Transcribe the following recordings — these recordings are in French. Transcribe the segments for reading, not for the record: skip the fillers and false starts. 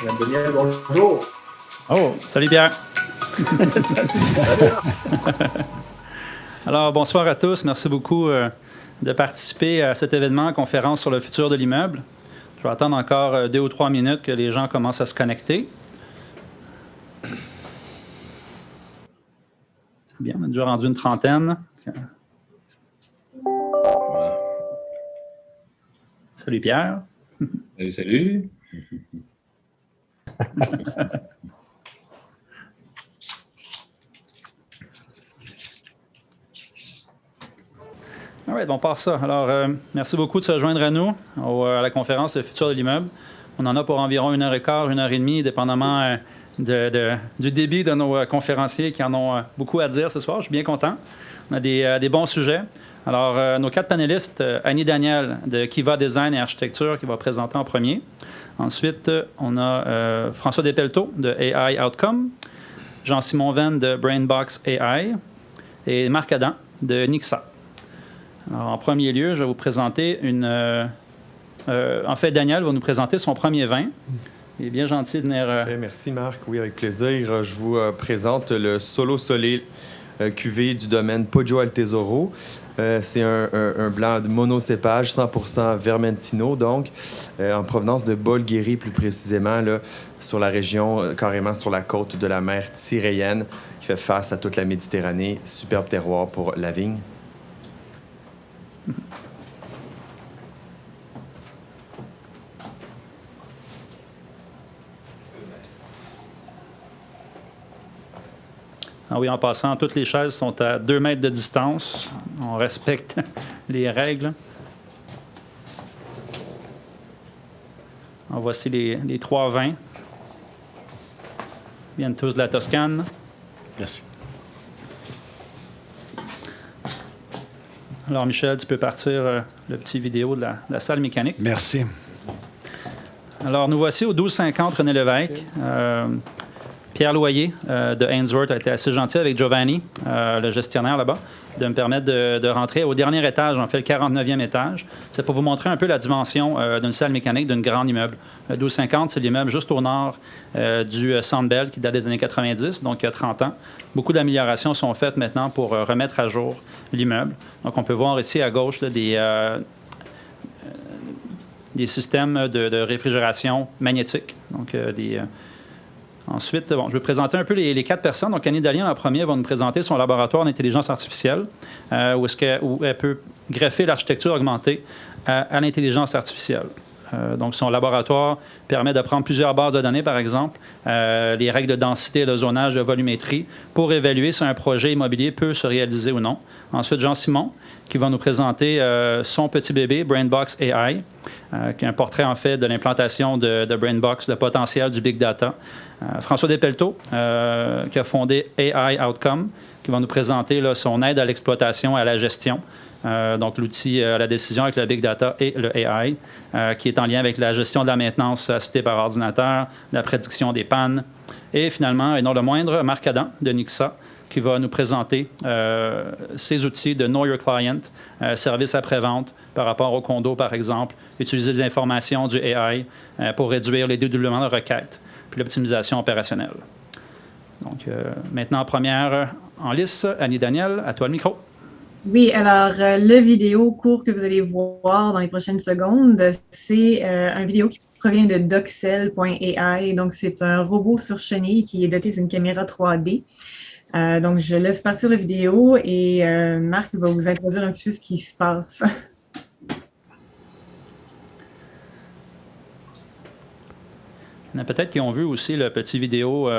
Madame Daniel, bonjour. Oh, salut Pierre. Alors, bonsoir à tous. Merci beaucoup de participer à cet événement, conférence sur le futur de l'immeuble. Je vais attendre encore 2 ou 3 minutes que les gens commencent à se connecter. Bien, on a déjà rendu une trentaine. Salut Pierre. Salut, salut. All right, on passe ça. Alors, merci beaucoup de se joindre à nous à la conférence Le futur de l'immeuble. On en a pour environ 1h15, 1h30, dépendamment du débit de nos conférenciers qui en ont beaucoup à dire ce soir. Je suis bien content. On a des bons sujets. Alors, nos 4 panélistes, Annie Daniel de Kiva Design et Architecture qui va présenter en premier. Ensuite, on a François Despelteaux de AI Outcome, Jean-Simon Venn de Brainbox AI et Marc Adam de Nixa. Alors, en premier lieu, je vais vous présenter en fait, Daniel va nous présenter son premier vin. Il est bien gentil de venir... Merci Marc, oui, avec plaisir. Je vous présente le Solo Solé cuvée du domaine Poggio al Tesoro. C'est un blanc de monocépage, 100% Vermentino, donc, en provenance de Bolgheri, plus précisément, là, sur la région, carrément sur la côte de la mer Tyréenne, qui fait face à toute la Méditerranée. Superbe terroir pour la vigne. Ah oui, en passant, toutes les chaises sont à 2 mètres de distance. On respecte les règles. Alors, voici les 3 vins. Ils viennent tous de la Toscane. Merci. Alors, Michel, tu peux partir le petit vidéo de la salle mécanique. Merci. Alors, nous voici au 1250 René Lévesque. Pierre Loyer de Ainsworth a été assez gentil avec Giovanni, le gestionnaire là-bas, de me permettre de rentrer au dernier étage, en fait le 49e étage. C'est pour vous montrer un peu la dimension d'une salle mécanique d'un grand immeuble. Le 1250, c'est l'immeuble juste au nord du Sandbell qui date des années 90, donc il y a 30 ans. Beaucoup d'améliorations sont faites maintenant pour remettre à jour l'immeuble. Donc on peut voir ici à gauche là, des systèmes de réfrigération magnétique, donc Ensuite, je vais présenter un peu les 4 personnes. Donc, Annie Daniel, en premier, va nous présenter son laboratoire d'intelligence artificielle, où elle peut greffer l'architecture augmentée à l'intelligence artificielle. Donc, son laboratoire permet de prendre plusieurs bases de données, par exemple, les règles de densité, de zonage, de volumétrie, pour évaluer si un projet immobilier peut se réaliser ou non. Ensuite, Jean-Simon, qui va nous présenter son petit bébé, Brainbox AI, qui est un portrait, en fait, de l'implantation de Brainbox, le potentiel du Big Data. François Despelteaux, qui a fondé AI Outcome, qui va nous présenter là, son aide à l'exploitation et à la gestion. Donc, l'outil à la décision avec le Big Data et le AI, qui est en lien avec la gestion de la maintenance assistée par ordinateur, la prédiction des pannes. Et finalement, et non le moindre, Marc Adam de Nixa, qui va nous présenter ses outils de Know Your Client, service après-vente par rapport au condo, par exemple, utiliser les informations du AI pour réduire les dédoublements de requêtes, puis l'optimisation opérationnelle. Donc, maintenant, en première en lice, Annie Daniel, à toi le micro. Oui, alors le vidéo court que vous allez voir dans les prochaines secondes, c'est une vidéo qui provient de Doxel.ai. Donc, c'est un robot sur chenille qui est doté d'une caméra 3D. Donc, je laisse partir la vidéo et Marc va vous introduire un petit peu ce qui se passe. Il y en a peut-être qui ont vu aussi le petit vidéo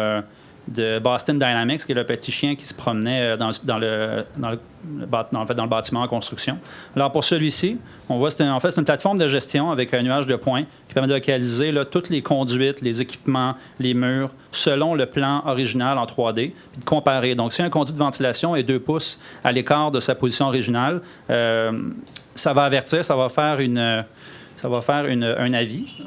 de Boston Dynamics, qui est le petit chien qui se promenait dans le bâtiment en construction. Alors, pour celui-ci, on voit c'est une plateforme de gestion avec un nuage de points qui permet de localiser là, toutes les conduites, les équipements, les murs, selon le plan original en 3D, puis de comparer. Donc, si un conduit de ventilation est 2 pouces à l'écart de sa position originale, ça va avertir, ça va faire un avis.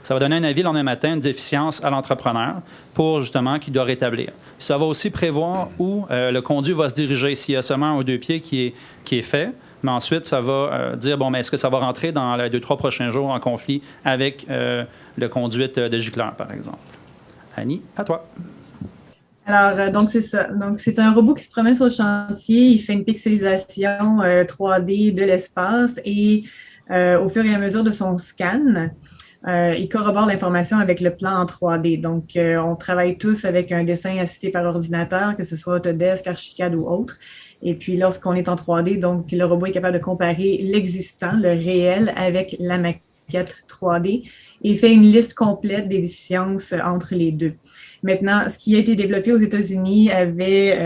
Ça va donner un avis le lendemain matin, une déficience à l'entrepreneur pour justement qu'il doit rétablir. Ça va aussi prévoir où le conduit va se diriger. S'il y a seulement un ou 2 pieds qui est fait, Mais ensuite, ça va dire, bon, mais est-ce que ça va rentrer dans les 2-3 prochains jours en conflit avec le conduite de gicleur, par exemple? Annie, à toi. Alors, donc c'est ça. Donc, c'est un robot qui se promène sur le chantier, il fait une pixelisation 3D de l'espace et au fur et à mesure de son scan, il corrobore l'information avec le plan en 3D. Donc, on travaille tous avec un dessin assisté par ordinateur, que ce soit Autodesk, Archicad ou autre. Et puis, lorsqu'on est en 3D, donc le robot est capable de comparer l'existant, le réel, avec la maquette 3D et fait une liste complète des déficiences entre les deux. Maintenant, ce qui a été développé aux États-Unis avait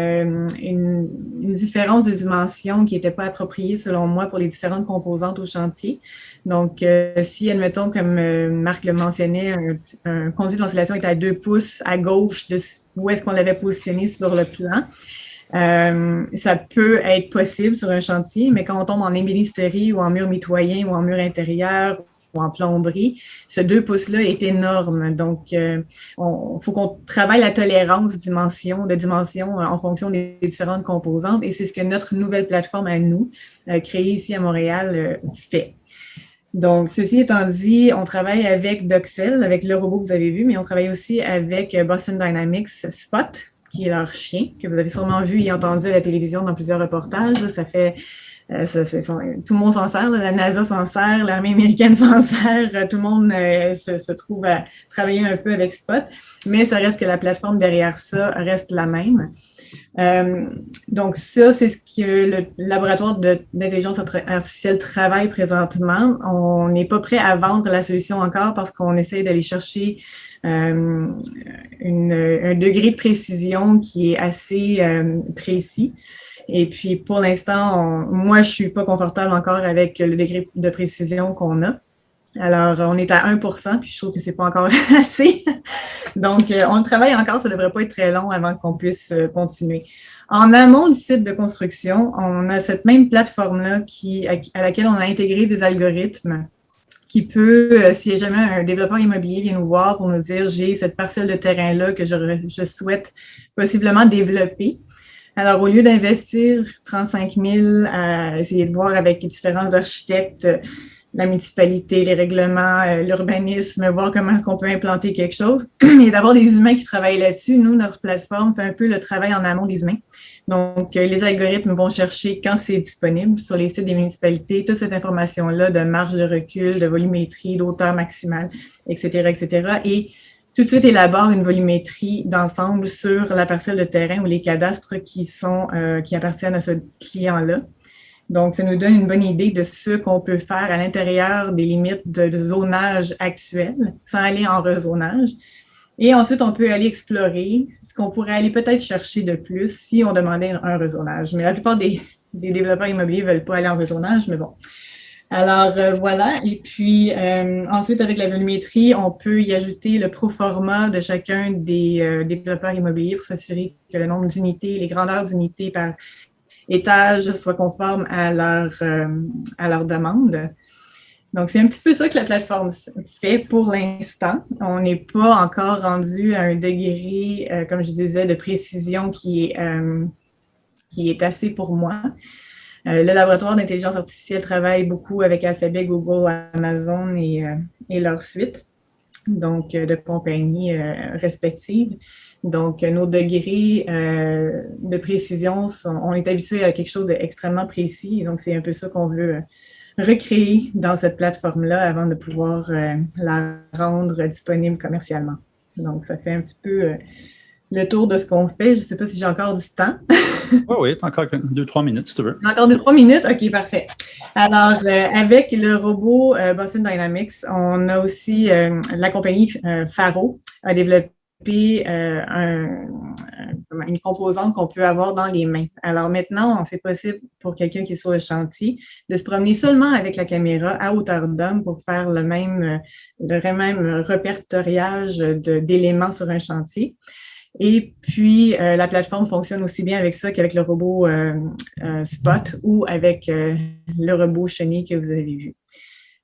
une différence de dimension qui n'était pas appropriée, selon moi, pour les différentes composantes au chantier. Donc, si, admettons, comme Marc le mentionnait, un conduit de ventilation est à 2 pouces à gauche de où est-ce qu'on l'avait positionné sur le plan, ça peut être possible sur un chantier, mais quand on tombe en ébénisterie ou en mur mitoyen ou en mur intérieur ou en plomberie, ce 2 pouces-là est énorme. Donc, il faut qu'on travaille la tolérance de dimension en fonction des différentes composantes et c'est ce que notre nouvelle plateforme à nous, créée ici à Montréal, fait. Donc, ceci étant dit, on travaille avec Doxel, avec le robot que vous avez vu, mais on travaille aussi avec Boston Dynamics Spot, qui est leur chien, que vous avez sûrement vu et entendu à la télévision dans plusieurs reportages. Ça fait tout le monde s'en sert, la NASA s'en sert, l'armée américaine s'en sert, tout le monde se trouve à travailler un peu avec Spot, mais ça reste que la plateforme derrière ça reste la même. Donc ça, c'est ce que le laboratoire d'intelligence artificielle travaille présentement. On n'est pas prêt à vendre la solution encore parce qu'on essaie d'aller chercher un degré de précision qui est assez précis. Et puis, pour l'instant, moi, je suis pas confortable encore avec le degré de précision qu'on a. Alors, on est à 1%, puis je trouve que c'est pas encore assez. Donc, on travaille encore, ça devrait pas être très long avant qu'on puisse continuer. En amont du site de construction, on a cette même plateforme-là à laquelle on a intégré des algorithmes qui peut, si jamais un développeur immobilier vient nous voir pour nous dire « j'ai cette parcelle de terrain-là que je souhaite possiblement développer », alors, au lieu d'investir 35 000 à essayer de voir avec les différents architectes, la municipalité, les règlements, l'urbanisme, voir comment est-ce qu'on peut implanter quelque chose, et d'avoir des humains qui travaillent là-dessus, nous, notre plateforme fait un peu le travail en amont des humains. Donc, les algorithmes vont chercher quand c'est disponible sur les sites des municipalités, toute cette information-là de marge de recul, de volumétrie, d'auteur maximale, etc., etc., et tout de suite élabore une volumétrie d'ensemble sur la parcelle de terrain ou les cadastres qui appartiennent à ce client-là. Donc, ça nous donne une bonne idée de ce qu'on peut faire à l'intérieur des limites de zonage actuelles, sans aller en rezonage. Et ensuite, on peut aller explorer ce qu'on pourrait aller peut-être chercher de plus si on demandait un rezonage. Mais la plupart des développeurs immobiliers ne veulent pas aller en rezonage, mais bon. Alors, voilà. Et puis, ensuite, avec la volumétrie, on peut y ajouter le proforma de chacun des développeurs immobiliers pour s'assurer que le nombre d'unités, les grandeurs d'unités par étage soient conformes à leur demande. Donc, c'est un petit peu ça que la plateforme fait pour l'instant. On n'est pas encore rendu à un degré, comme je disais, de précision qui est assez pour moi. Le laboratoire d'intelligence artificielle travaille beaucoup avec Alphabet, Google, Amazon et leurs suites, donc de compagnies respectives. Donc, nos degrés de précision, on est habitué à quelque chose d'extrêmement précis. Donc, c'est un peu ça qu'on veut recréer dans cette plateforme-là avant de pouvoir la rendre disponible commercialement. Donc, ça fait un petit peu le tour de ce qu'on fait. Je ne sais pas si j'ai encore du temps. Oui, encore 2-3 minutes, si tu veux. Encore 2-3 minutes? OK, parfait. Alors, avec le robot Boston Dynamics, on a aussi la compagnie Faro a développé une composante qu'on peut avoir dans les mains. Alors maintenant, c'est possible pour quelqu'un qui est sur le chantier de se promener seulement avec la caméra à hauteur d'homme pour faire le même répertoriage d'éléments sur un chantier. Et puis, la plateforme fonctionne aussi bien avec ça qu'avec le robot Spot ou avec le robot Chenille que vous avez vu.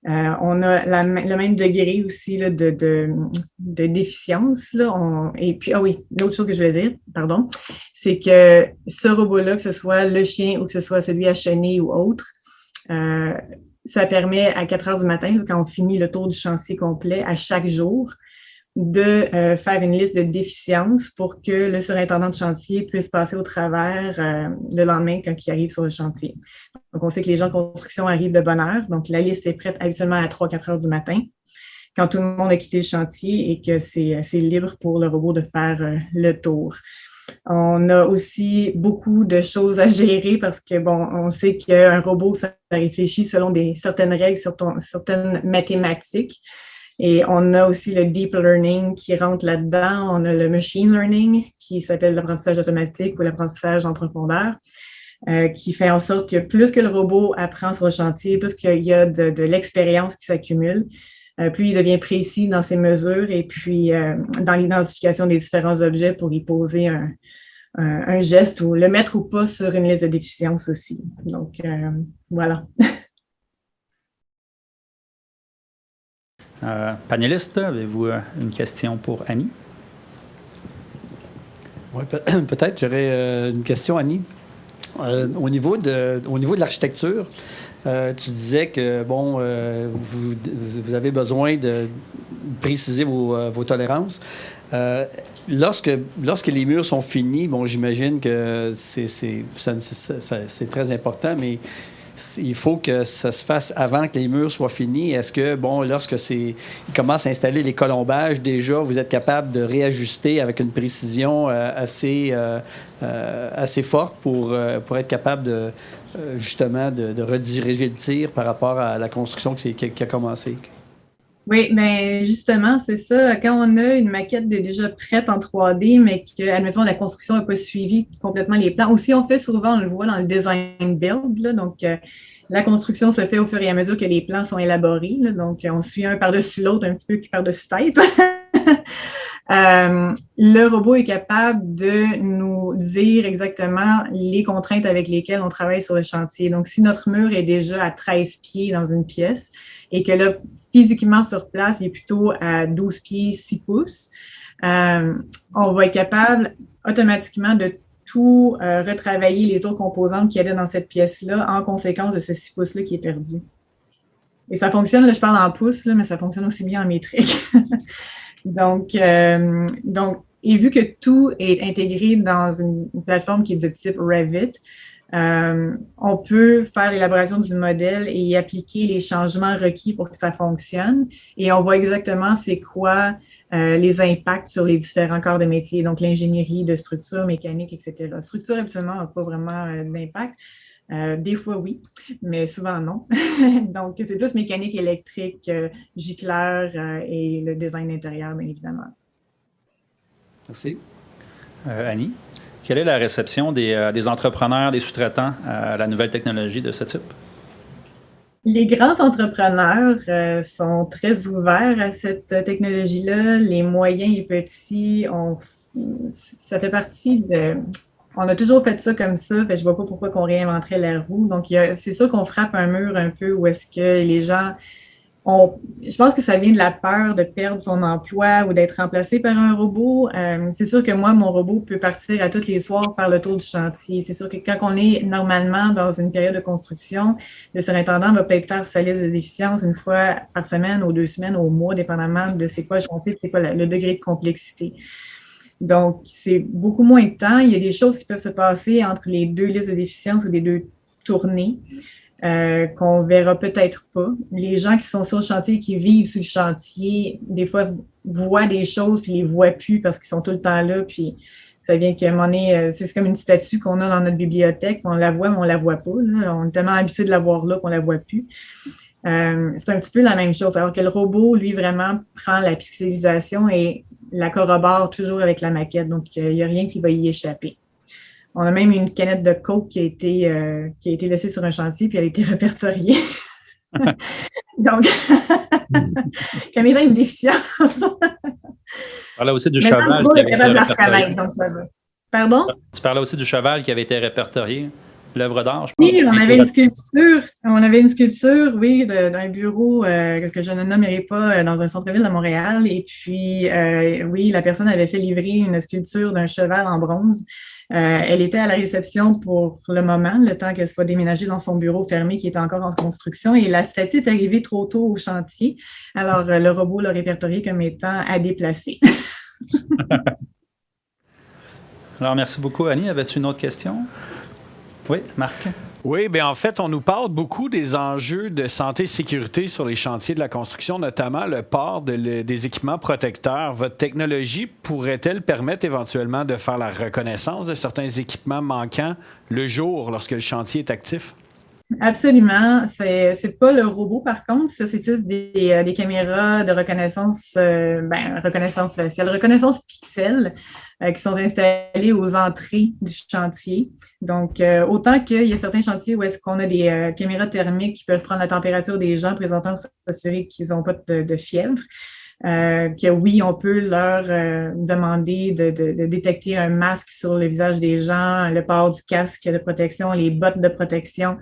On a le même degré aussi là, de déficience. Là. Et puis, l'autre chose que je voulais dire, pardon, c'est que ce robot-là, que ce soit le chien ou que ce soit celui à chenille ou autre, Ça permet à 4 heures du matin, quand on finit le tour du chantier complet, à chaque jour, de faire une liste de déficiences pour que le surintendant de chantier puisse passer au travers le lendemain quand il arrive sur le chantier. Donc, on sait que les gens de construction arrivent de bonne heure. Donc, la liste est prête habituellement à 3-4 heures du matin, quand tout le monde a quitté le chantier et que c'est libre pour le robot de faire le tour. On a aussi beaucoup de choses à gérer parce que, bon, on sait qu'un robot, ça réfléchit selon certaines règles, certaines mathématiques. Et on a aussi le deep learning qui rentre là-dedans. On a le machine learning qui s'appelle l'apprentissage automatique ou l'apprentissage en profondeur, qui fait en sorte que plus que le robot apprend sur le chantier, plus qu'il y a de l'expérience qui s'accumule, plus il devient précis dans ses mesures et puis dans l'identification des différents objets pour y poser un geste ou le mettre ou pas sur une liste de déficiences aussi. Donc, voilà. Panélistes, avez-vous une question pour Annie? Oui, peut-être. J'aurais une question, Annie. Au niveau de l'architecture, tu disais que, bon, vous avez besoin de préciser vos tolérances. Lorsque les murs sont finis, bon, j'imagine que c'est très important, mais il faut que ça se fasse avant que les murs soient finis. Est-ce que, bon, lorsque ils commencent à installer les colombages, déjà, vous êtes capable de réajuster avec une précision assez forte pour être capable justement de rediriger le tir par rapport à la construction qui a commencé? Oui, mais justement, c'est ça. Quand on a une maquette déjà prête en 3D, mais que, admettons, la construction n'a pas suivi complètement les plans. Aussi, on fait souvent, on le voit dans le design build, là, donc la construction se fait au fur et à mesure que les plans sont élaborés. Là, donc, on suit un par-dessus l'autre, un petit peu par-dessus tête. Le robot est capable de nous dire exactement les contraintes avec lesquelles on travaille sur le chantier. Donc, si notre mur est déjà à 13 pieds dans une pièce et que là, physiquement sur place, il est plutôt à 12 pieds, 6 pouces, on va être capable automatiquement de tout retravailler les autres composantes qu'il y a dans cette pièce-là en conséquence de ce 6 pouces-là qui est perdu. Et ça fonctionne, là, je parle en pouces, là, mais ça fonctionne aussi bien en métrique. Donc, et vu que tout est intégré dans une plateforme qui est de type Revit, on peut faire l'élaboration du modèle et y appliquer les changements requis pour que ça fonctionne. Et on voit exactement c'est quoi les impacts sur les différents corps de métier, donc l'ingénierie de structure, mécanique, etc. Structure, absolument, n'a pas vraiment d'impact. Des fois, oui, mais souvent, non. Donc, c'est plus mécanique, électrique, gicleur et le design intérieur, bien évidemment. Merci. Annie, quelle est la réception des entrepreneurs, des sous-traitants à la nouvelle technologie de ce type? Les grands entrepreneurs sont très ouverts à cette technologie-là. Les moyens et petits, ça fait partie de... On a toujours fait ça comme ça, fait, je ne vois pas pourquoi on réinventerait la roue. Donc, c'est sûr qu'on frappe un mur un peu où est-ce que les gens je pense que ça vient de la peur de perdre son emploi ou d'être remplacé par un robot. C'est sûr que moi, mon robot peut partir à tous les soirs faire le tour du chantier. C'est sûr que quand on est normalement dans une période de construction, le surintendant va peut-être faire sa liste de déficiences une fois par semaine ou 2 semaines, au mois, dépendamment de c'est quoi le chantier, c'est quoi le degré de complexité. Donc, c'est beaucoup moins de temps. Il y a des choses qui peuvent se passer entre les 2 listes de déficiences ou les 2 tournées qu'on ne verra peut-être pas. Les gens qui sont sur le chantier, qui vivent sur le chantier, des fois voient des choses puis ne les voient plus parce qu'ils sont tout le temps là. Puis ça vient qu'à un moment donné, c'est comme une statue qu'on a dans notre bibliothèque. On la voit, mais on ne la voit pas. Là. On est tellement habitué de la voir là qu'on ne la voit plus. C'est un petit peu la même chose. Alors que le robot, lui, vraiment prend la pixelisation et la corrobore toujours avec la maquette. Donc, il n'y a rien qui va y échapper. On a même une canette de Coke qui a été laissée sur un chantier puis elle a été répertoriée. Donc, caméra une déficience. Tu parlais aussi du cheval qui avait été répertorié. Pardon? Tu parlais aussi du cheval qui avait été répertorié. l'œuvre d'art, je pense. Oui, on avait une sculpture, oui, d'un bureau que je ne nommerai pas dans un centre-ville de Montréal. Et puis, oui, la personne avait fait livrer une sculpture d'un cheval en bronze. Elle était à la réception pour le moment, le temps qu'elle soit déménagée dans son bureau fermé qui était encore en construction. Et la statue est arrivée trop tôt au chantier. Alors, le robot l'a répertoriée comme étant à déplacer. Alors, merci beaucoup, Annie. Avais-tu une autre question? Oui, Marc? Oui, bien en fait, on nous parle beaucoup des enjeux de santé et sécurité sur les chantiers de la construction, notamment le port des équipements protecteurs. Votre technologie pourrait-elle permettre éventuellement de faire la reconnaissance de certains équipements manquants le jour lorsque le chantier est actif? Absolument. C'est pas le robot, par contre. Ça, c'est plus des caméras de reconnaissance, reconnaissance faciale, reconnaissance pixel, qui sont installées aux entrées du chantier. Donc, autant qu'il y a certains chantiers où est-ce qu'on a des caméras thermiques qui peuvent prendre la température des gens présentant pour s'assurer qu'ils n'ont pas de fièvre. Que oui, on peut leur demander de détecter un masque sur le visage des gens, le port du casque de protection, les bottes de protection.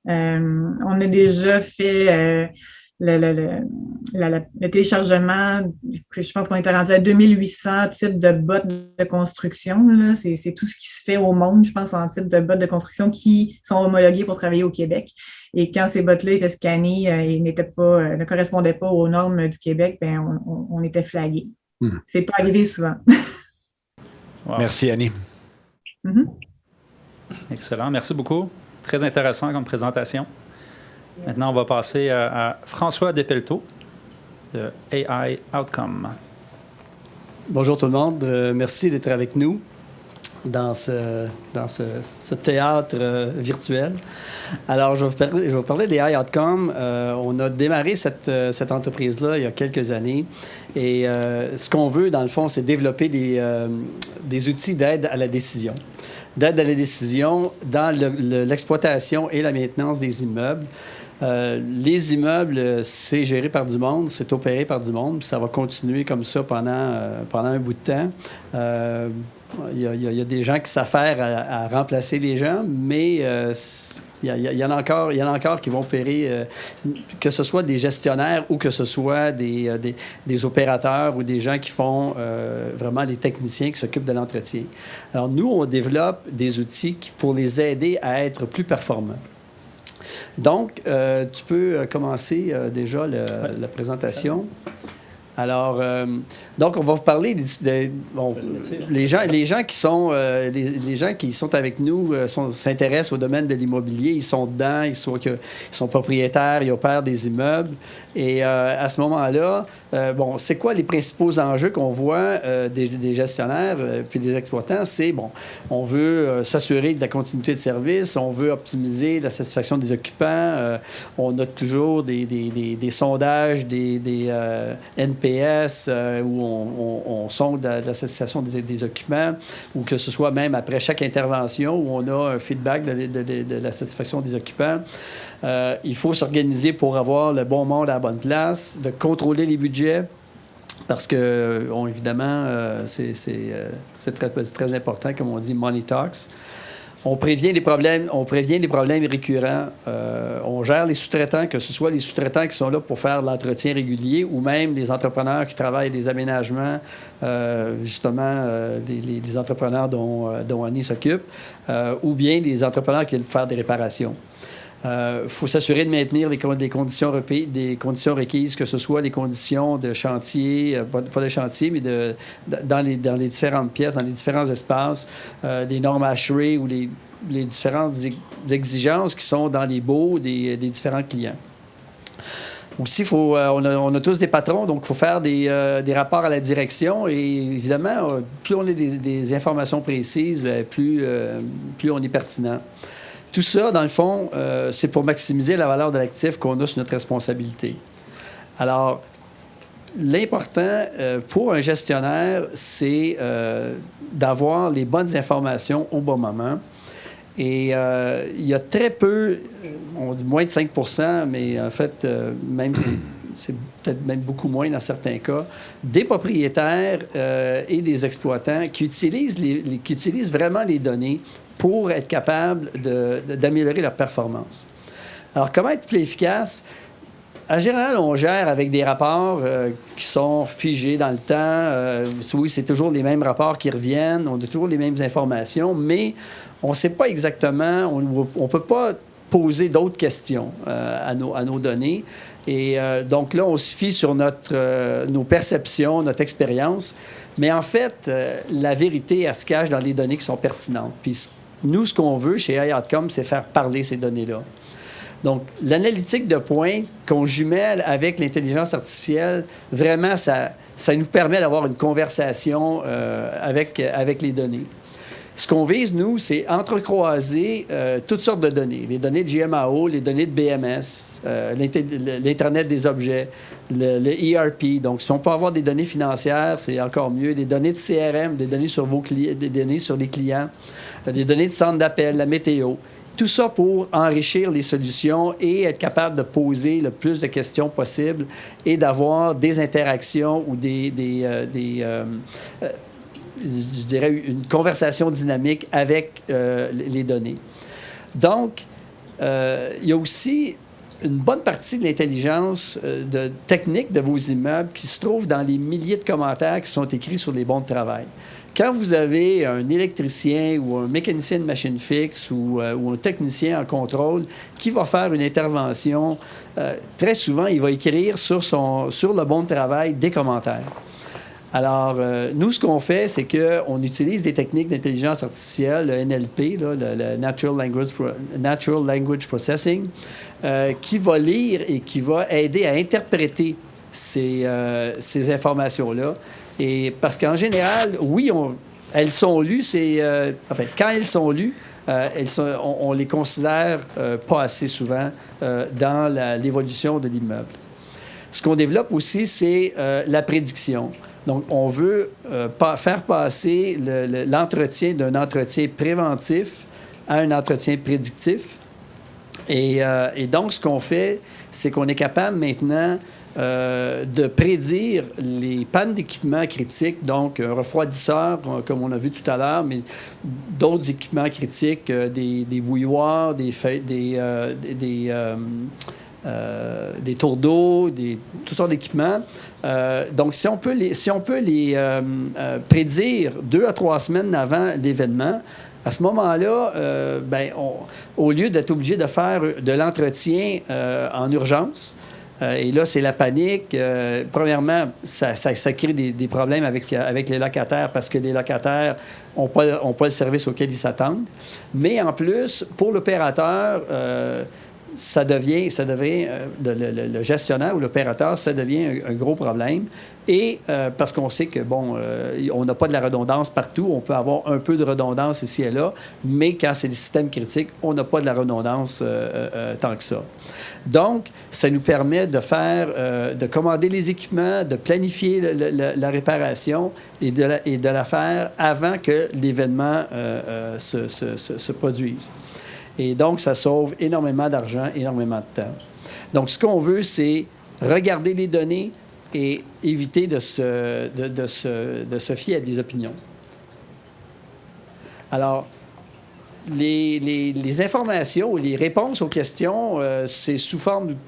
On a déjà fait le téléchargement, je pense qu'on était rendu à 2800 types de bottes de construction. Là. C'est tout ce qui se fait au monde, je pense, en type de bottes de construction qui sont homologuées pour travailler au Québec. Et quand ces bottes-là étaient scannées et ne correspondaient pas aux normes du Québec, ben on était flagués. C'est pas arrivé souvent. Wow. Merci, Annie. Excellent. Merci beaucoup. Très intéressant comme présentation. Maintenant, on va passer à François Despelteaux de AI Outcome. Bonjour tout le monde. Merci d'être avec nous dans ce théâtre virtuel. Alors, je vais vous parler d'AI Outcome. On a démarré cette entreprise-là il y a quelques années. Et ce qu'on veut, dans le fond, c'est développer des outils d'aide à la décision. D'aide à la décision dans l'exploitation et la maintenance des immeubles. Les immeubles, c'est géré par du monde, c'est opéré par du monde, puis ça va continuer comme ça pendant un bout de temps. Il y a des gens qui s'affairent à remplacer les gens, mais il y en a encore qui vont opérer, que ce soit des gestionnaires ou que ce soit des opérateurs ou des gens qui font vraiment des techniciens qui s'occupent de l'entretien. Alors, nous, on développe des outils pour les aider à être plus performants. Donc, tu peux commencer déjà la présentation. Alors, donc, on va vous parler les gens qui sont avec nous s'intéressent au domaine de l'immobilier. Ils sont dedans, ils sont propriétaires, ils opèrent des immeubles. Et à ce moment-là, c'est quoi les principaux enjeux qu'on voit des gestionnaires puis des exploitants? C'est, on veut s'assurer de la continuité de service, on veut optimiser la satisfaction des occupants, on a toujours des sondages, des NPS où on sonde la satisfaction des occupants, ou que ce soit même après chaque intervention où on a un feedback de la satisfaction des occupants. Il faut s'organiser pour avoir le bon monde à la bonne place, de contrôler les budgets, parce que, évidemment, c'est très important, comme on dit, money talks. On prévient les problèmes récurrents. On gère les sous-traitants, que ce soit les sous-traitants qui sont là pour faire l'entretien régulier ou même les entrepreneurs qui travaillent des aménagements, des entrepreneurs dont Annie s'occupe, ou bien des entrepreneurs qui viennent faire des réparations. Faut s'assurer de maintenir des conditions requises, que ce soit les conditions de chantier, pas de chantier, mais dans les différentes pièces, dans les différents espaces, des normes HRE ou les différentes exigences qui sont dans les baux des différents clients. Aussi, on a tous des patrons, donc il faut faire des rapports à la direction. Et évidemment, plus on a des informations précises, plus on est pertinent. Tout ça, dans le fond, c'est pour maximiser la valeur de l'actif qu'on a sur notre responsabilité. Alors, l'important pour un gestionnaire, c'est d'avoir les bonnes informations au bon moment. Et il y a très peu, on dit moins de 5 %, mais en fait, même c'est peut-être même beaucoup moins dans certains cas, des propriétaires et des exploitants qui utilisent vraiment les données pour être capable d'améliorer leur performance. Alors, comment être plus efficace? En général, on gère avec des rapports qui sont figés dans le temps. Oui, c'est toujours les mêmes rapports qui reviennent, on a toujours les mêmes informations, mais on ne sait pas exactement, on ne peut pas poser d'autres questions à nos données. Et donc là, on se fie sur nos perceptions, notre expérience. Mais en fait, la vérité, elle se cache dans les données qui sont pertinentes. Puis nous, ce qu'on veut chez AI Outcomes, c'est faire parler ces données-là. Donc, l'analytique de pointe qu'on jumelle avec l'intelligence artificielle, vraiment, ça nous permet d'avoir une conversation avec les données. Ce qu'on vise, nous, c'est entrecroiser toutes sortes de données. Les données de GMAO, les données de BMS, l'Internet des objets, le ERP. Donc, si on peut avoir des données financières, c'est encore mieux. Des données de CRM, des données sur des données sur les clients, des données de centre d'appel, la météo. Tout ça pour enrichir les solutions et être capable de poser le plus de questions possible et d'avoir des interactions ou je dirais, une conversation dynamique avec les données. Donc, il y a aussi une bonne partie de l'intelligence technique de vos immeubles qui se trouve dans les milliers de commentaires qui sont écrits sur les bons de travail. Quand vous avez un électricien ou un mécanicien de machine fixe ou un technicien en contrôle qui va faire une intervention, très souvent, il va écrire sur le bon de travail des commentaires. Alors, nous, ce qu'on fait, c'est qu'on utilise des techniques d'intelligence artificielle, le NLP, le Natural Language Processing, qui va lire et qui va aider à interpréter ces informations-là. Et parce qu'en général, oui, elles sont lues, quand elles sont lues, on les considère pas assez souvent dans l'évolution de l'immeuble. Ce qu'on développe aussi, c'est la prédiction. Donc, on veut faire passer l'entretien d'un entretien préventif à un entretien prédictif. Et donc, ce qu'on fait, c'est qu'on est capable maintenant de prédire les pannes d'équipements critiques, donc un refroidisseur, comme on a vu tout à l'heure, mais d'autres équipements critiques, des bouilloires, des tours d'eau, toutes sortes d'équipements. Donc, si on peut les prédire 2 à 3 semaines avant l'événement, à ce moment-là, au lieu d'être obligé de faire de l'entretien en urgence, et là, c'est la panique. Premièrement, ça crée des problèmes avec les locataires parce que les locataires n'ont pas le service auquel ils s'attendent. Mais en plus, pour l'opérateur, le gestionnaire ou l'opérateur, ça devient un gros problème. Et parce qu'on sait que, on n'a pas de la redondance partout. On peut avoir un peu de redondance ici et là, mais quand c'est des systèmes critiques, on n'a pas de la redondance tant que ça. Donc, ça nous permet de commander les équipements, de planifier la réparation et de la faire avant que l'événement se produise. Et donc, ça sauve énormément d'argent, énormément de temps. Donc, ce qu'on veut, c'est regarder les données et éviter de se fier à des opinions. Alors, les informations ou les réponses aux questions, c'est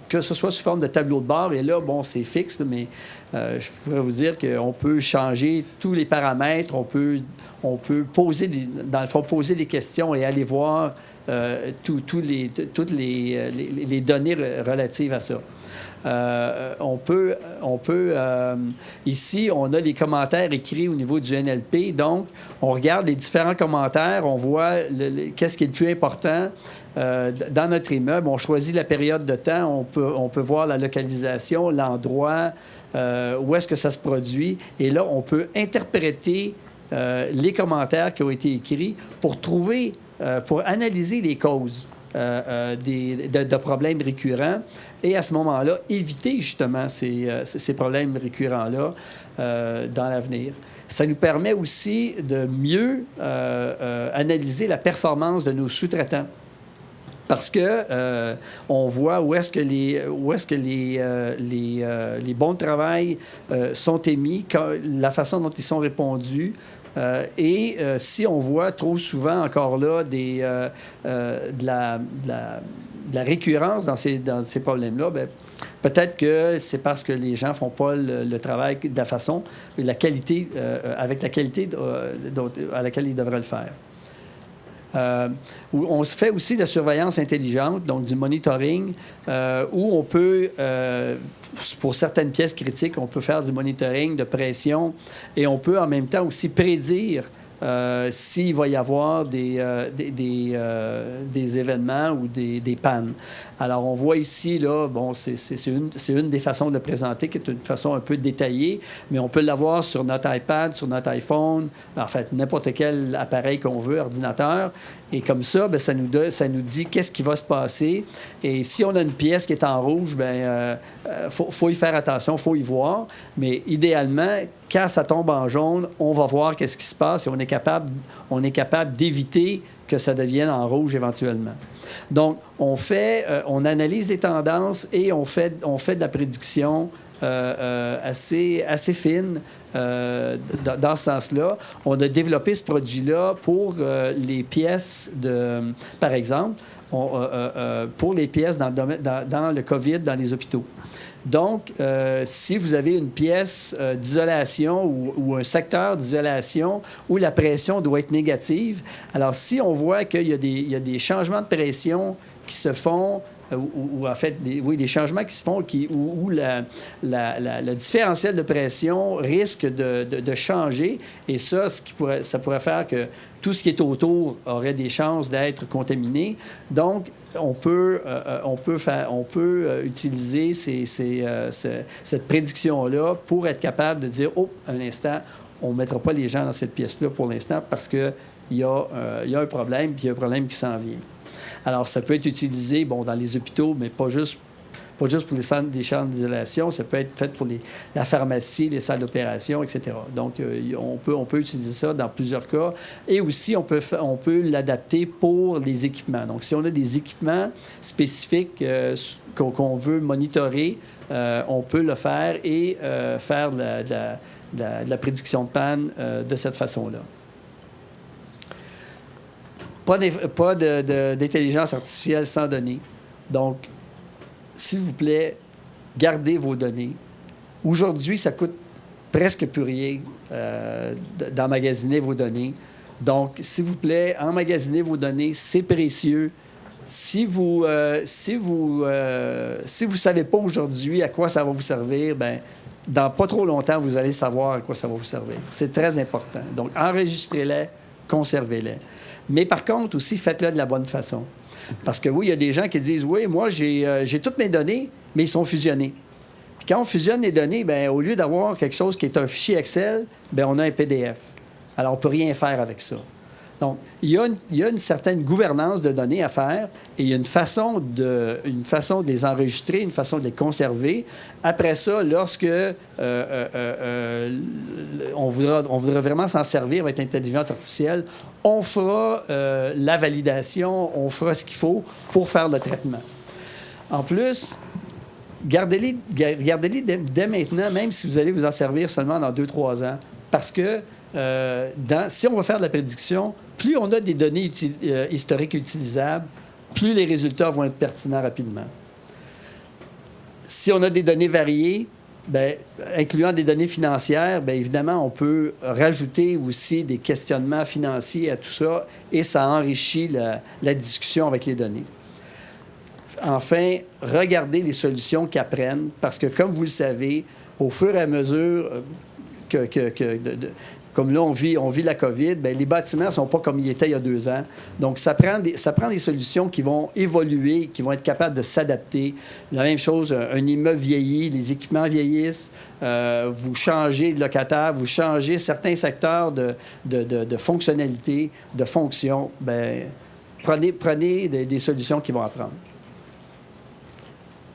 que ce soit sous forme de tableau de bord, et là, c'est fixe, mais je pourrais vous dire qu'on peut changer tous les paramètres, on peut poser des questions et aller voir toutes les données relatives à ça. Ici, on a les commentaires écrits au niveau du NLP. Donc, on regarde les différents commentaires, on voit qu'est-ce qui est le plus important dans notre immeuble. On choisit la période de temps, on peut voir la localisation, l'endroit, où est-ce que ça se produit. Et là, on peut interpréter les commentaires qui ont été écrits pour analyser les causes de problèmes récurrents et à ce moment-là, éviter justement ces problèmes récurrents-là dans l'avenir. Ça nous permet aussi de mieux analyser la performance de nos sous-traitants. Parce que on voit où est-ce que les bons de travail sont émis, la façon dont ils sont répondus, Si on voit trop souvent encore là de la récurrence dans ces problèmes-là, bien, peut-être que c'est parce que les gens ne font pas le travail de la façon, la qualité, avec la qualité à laquelle ils devraient le faire. On se fait aussi de la surveillance intelligente, donc du monitoring, où on peut, pour certaines pièces critiques, on peut faire du monitoring de pression et on peut en même temps aussi prédire s'il va y avoir des événements ou des pannes. Alors, on voit ici, là, bon, c'est une des façons de le présenter, qui est une façon un peu détaillée, mais on peut l'avoir sur notre iPad, sur notre iPhone, en fait, n'importe quel appareil qu'on veut, ordinateur. Et comme ça, bien, ça nous dit qu'est-ce qui va se passer. Et si on a une pièce qui est en rouge, bien, faut y faire attention, il faut y voir. Mais idéalement, quand ça tombe en jaune, on va voir qu'est-ce qui se passe et on est capable d'éviter que ça devienne en rouge éventuellement. Donc, on analyse les tendances et on fait de la prédiction assez fine dans ce sens-là. On a développé ce produit-là pour les pièces par exemple, pour les pièces dans le COVID dans les hôpitaux. Donc, si vous avez une pièce d'isolation ou un secteur d'isolation où la pression doit être négative, alors si on voit qu'il y a des changements de pression qui se font, ou en fait, des changements qui se font où le différentiel de pression risque de changer, et ça pourrait faire que tout ce qui est autour aurait des chances d'être contaminé. Donc, on peut utiliser cette prédiction-là pour être capable de dire, oh, un instant, on ne mettra pas les gens dans cette pièce-là pour l'instant parce qu'il y a un problème, puis il y a un problème qui s'en vient. Alors, ça peut être utilisé, bon, dans les hôpitaux, mais pas juste pour les centres d'isolation, ça peut être fait pour la pharmacie, les salles d'opération, etc. Donc, on peut utiliser ça dans plusieurs cas. Et aussi, on peut l'adapter pour les équipements. Donc, si on a des équipements spécifiques qu'on veut monitorer, on peut le faire et faire de la prédiction de panne de cette façon-là. Pas d'intelligence artificielle sans données. Donc, s'il vous plaît, gardez vos données. Aujourd'hui, ça coûte presque plus rien d'emmagasiner vos données. Donc, s'il vous plaît, emmagasiner vos données, c'est précieux. Si vous savez pas aujourd'hui à quoi ça va vous servir, bien, dans pas trop longtemps, vous allez savoir à quoi ça va vous servir. C'est très important. Donc, enregistrez-les, conservez-les. Mais par contre, aussi, faites-le de la bonne façon. Parce que oui, il y a des gens qui disent, oui, moi, j'ai toutes mes données, mais ils sont fusionnés. Puis quand on fusionne les données, bien, au lieu d'avoir quelque chose qui est un fichier Excel, bien, on a un PDF. Alors, on ne peut rien faire avec ça. Donc, il y a une certaine gouvernance de données à faire et il y a une façon de les enregistrer, une façon de les conserver. Après ça, lorsque on voudra vraiment s'en servir avec l'intelligence artificielle, on fera la validation, on fera ce qu'il faut pour faire le traitement. En plus, gardez-les dès maintenant, même si vous allez vous en servir seulement dans 2-3 ans, parce que si on va faire de la prédiction, plus on a des données historiques utilisables, plus les résultats vont être pertinents rapidement. Si on a des données variées, bien, incluant des données financières, bien, évidemment, on peut rajouter aussi des questionnements financiers à tout ça et ça enrichit la discussion avec les données. Enfin, regardez les solutions qui apprennent parce que, comme vous le savez, au fur et à mesure comme là, on vit la COVID, bien, les bâtiments ne sont pas comme ils étaient il y a 2 ans. Donc, ça prend des solutions qui vont évoluer, qui vont être capables de s'adapter. La même chose, un immeuble vieillit, les équipements vieillissent, vous changez de locataire, vous changez certains secteurs de fonctionnalité, de fonction. Bien, prenez des solutions qui vont apprendre.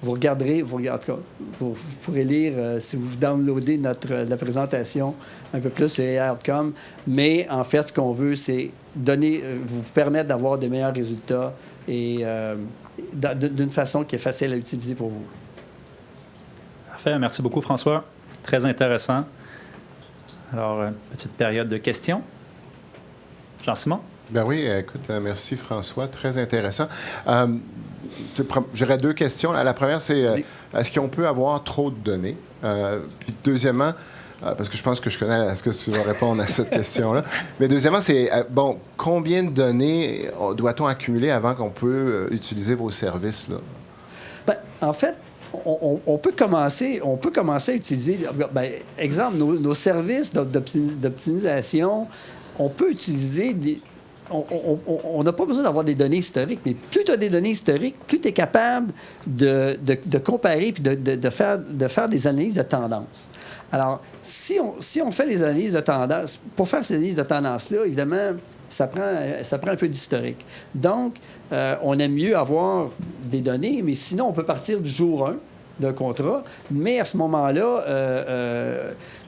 Vous pourrez lire, si vous downloadez la présentation, un peu plus les outcomes. Mais en fait, ce qu'on veut, c'est vous permettre d'avoir de meilleurs résultats et d'une façon qui est facile à utiliser pour vous. Parfait. Merci beaucoup, François. Très intéressant. Alors, petite période de questions. Jean-Simon? Ben oui, écoute, merci François, très intéressant. J'aurais 2 questions. La première, c'est est-ce qu'on peut avoir trop de données? Puis deuxièmement, parce que je pense que je connais est-ce que tu vas répondre à cette question-là. Mais deuxièmement, c'est, combien de données doit-on accumuler avant qu'on peut utiliser vos services, là? Ben, en fait, on peut commencer à utiliser, exemple, nos services d'optimisation, on peut utiliser on n'a pas besoin d'avoir des données historiques, mais plus tu as des données historiques, plus tu es capable de comparer et de faire des analyses de tendance. Alors, si on fait les analyses de tendance, pour faire ces analyses de tendance-là, évidemment, ça prend un peu d'historique. Donc, on aime mieux avoir des données, mais sinon, on peut partir du jour 1 d'un contrat, mais à ce moment-là,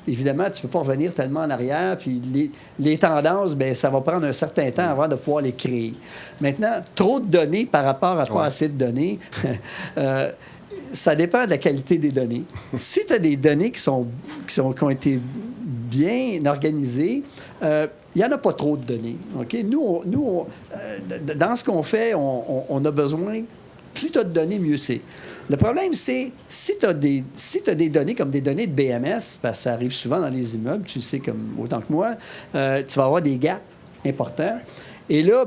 évidemment, tu ne peux pas revenir tellement en arrière, puis les tendances, bien, ça va prendre un certain temps avant de pouvoir les créer. Maintenant, trop de données par rapport à pas assez de données, ça dépend de la qualité des données. Si tu as des données qui ont été bien organisées, il n'y en a pas trop de données. Okay? Nous, dans ce qu'on fait, on a besoin, plus tu as de données, mieux c'est. Le problème, c'est si tu as des données comme des données de BMS, parce que ça arrive souvent dans les immeubles, tu le sais comme autant que moi, tu vas avoir des gaps importants. Et là,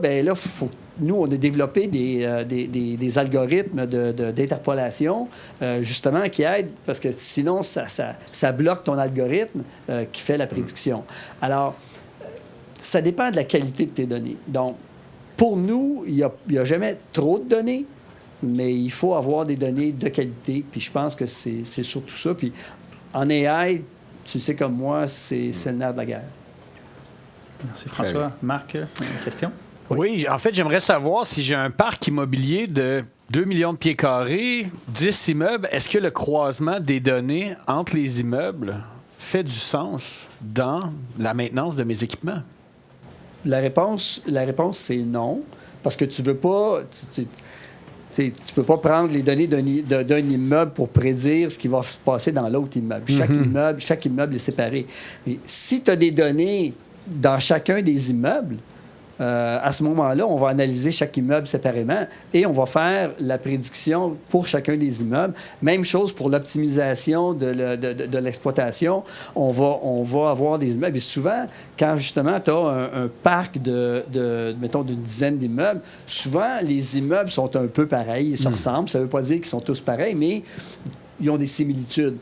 nous, on a développé des algorithmes d'interpolation, justement, qui aident, parce que sinon, ça bloque ton algorithme qui fait la prédiction. Alors, ça dépend de la qualité de tes données. Donc, pour nous, il n'y a jamais trop de données, mais il faut avoir des données de qualité. Puis je pense que c'est surtout ça. Puis en AI, tu sais comme moi, c'est le nerf de la guerre. Merci François. Marc, une question? Oui, en fait, j'aimerais savoir si j'ai un parc immobilier de 2 millions de pieds carrés, 10 immeubles, est-ce que le croisement des données entre les immeubles fait du sens dans la maintenance de mes équipements? La réponse c'est non, parce que tu veux pas... Tu ne peux pas prendre les données d'un immeuble pour prédire ce qui va se passer dans l'autre immeuble. Chaque immeuble est séparé. Mais si tu as des données dans chacun des immeubles, à ce moment-là, on va analyser chaque immeuble séparément et on va faire la prédiction pour chacun des immeubles. Même chose pour l'optimisation de l'exploitation. On va avoir des immeubles. Et souvent, quand justement tu as un parc mettons, d'une dizaine d'immeubles, souvent les immeubles sont un peu pareils, ils se ressemblent. Ça ne veut pas dire qu'ils sont tous pareils, mais ils ont des similitudes.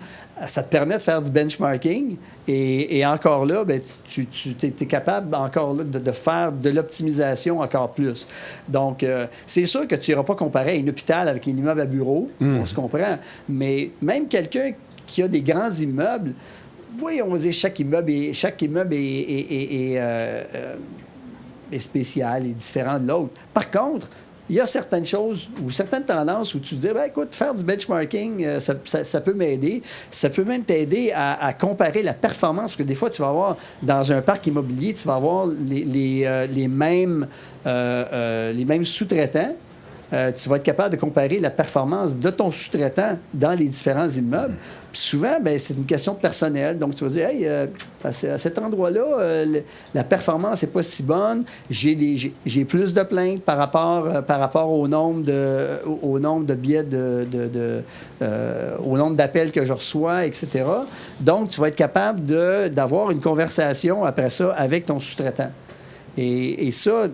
Ça te permet de faire du benchmarking et encore là, bien, tu es capable encore là, de faire de l'optimisation encore plus. Donc, c'est sûr que tu n'iras pas comparer un hôpital avec un immeuble à bureau, on se comprend, mais même quelqu'un qui a des grands immeubles, oui, on va dire chaque immeuble est spécial, est différent de l'autre. Par contre, il y a certaines choses ou certaines tendances où tu te dis, ben, écoute, faire du benchmarking, ça peut m'aider. Ça peut même t'aider à comparer la performance, parce que des fois, tu vas avoir, dans un parc immobilier, tu vas avoir les mêmes sous-traitants. Tu vas être capable de comparer la performance de ton sous-traitant dans les différents immeubles. Puis souvent, bien, c'est une question personnelle. Donc, tu vas dire, hey, à cet endroit-là, la performance n'est pas si bonne. J'ai plus de plaintes par rapport au nombre de billets, au nombre d'appels que je reçois, etc. Donc, tu vas être capable d'avoir une conversation après ça avec ton sous-traitant. Et ça,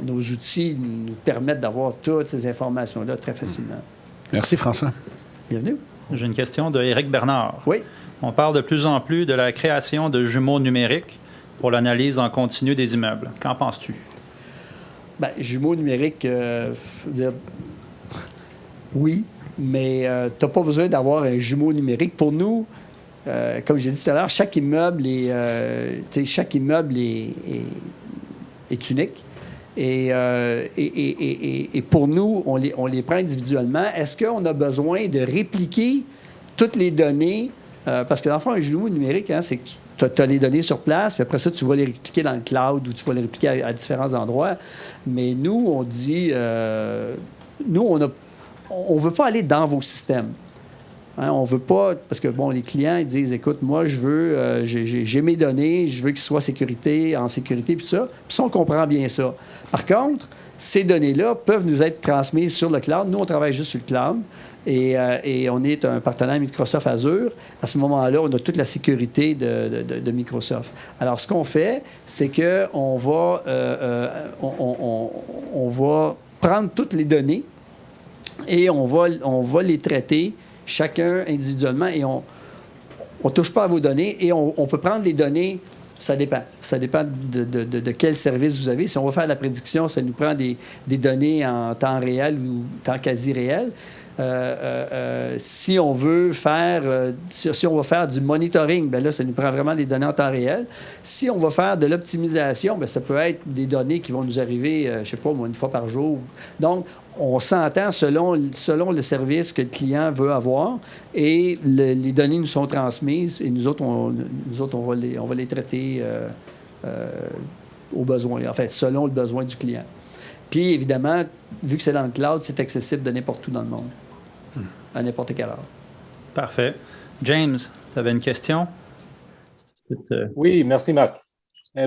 nos outils nous permettent d'avoir toutes ces informations-là très facilement. Merci, François. Bienvenue. J'ai une question de Éric Bernard. Oui. On parle de plus en plus de la création de jumeaux numériques pour l'analyse en continu des immeubles. Qu'en penses-tu? Bien, jumeaux numériques, oui, mais tu n'as pas besoin d'avoir un jumeau numérique. Pour nous, comme j'ai dit tout à l'heure, chaque immeuble est unique. Et pour nous, on les prend individuellement. Est-ce qu'on a besoin de répliquer toutes les données? Parce que dans le fond, un jumeau numérique, c'est que tu as les données sur place, puis après ça, tu vas les répliquer dans le cloud ou tu vas les répliquer à différents endroits. Mais nous, on dit... on ne veut pas aller dans vos systèmes. Hein, on veut pas, parce que bon, les clients ils disent, écoute, moi je veux, j'ai mes données, je veux qu'ils soient en sécurité, puis ça. Puis ça, on comprend bien ça. Par contre, ces données-là peuvent nous être transmises sur le cloud. Nous, on travaille juste sur le cloud et on est un partenaire Microsoft Azure. À ce moment-là, on a toute la sécurité de Microsoft. Alors, ce qu'on fait, c'est qu'on va, on va prendre toutes les données et on va les traiter chacun individuellement et on ne touche pas à vos données et on peut prendre les données. Ça dépend. Ça dépend de quel service vous avez. Si on va faire la prédiction, ça nous prend des données en temps réel ou temps quasi réel. Si on veut faire, si on va faire du monitoring, bien là, ça nous prend vraiment des données en temps réel. Si on va faire de l'optimisation, bien, ça peut être des données qui vont nous arriver, je ne sais pas, une fois par jour. Donc, on s'entend selon le service que le client veut avoir et les données nous sont transmises et nous autres, on va les traiter au besoin, en fait, selon le besoin du client. Puis, évidemment, vu que c'est dans le cloud, c'est accessible de n'importe où dans le monde, à n'importe quelle heure. Parfait. James, tu avais une question? Oui, merci, Marc.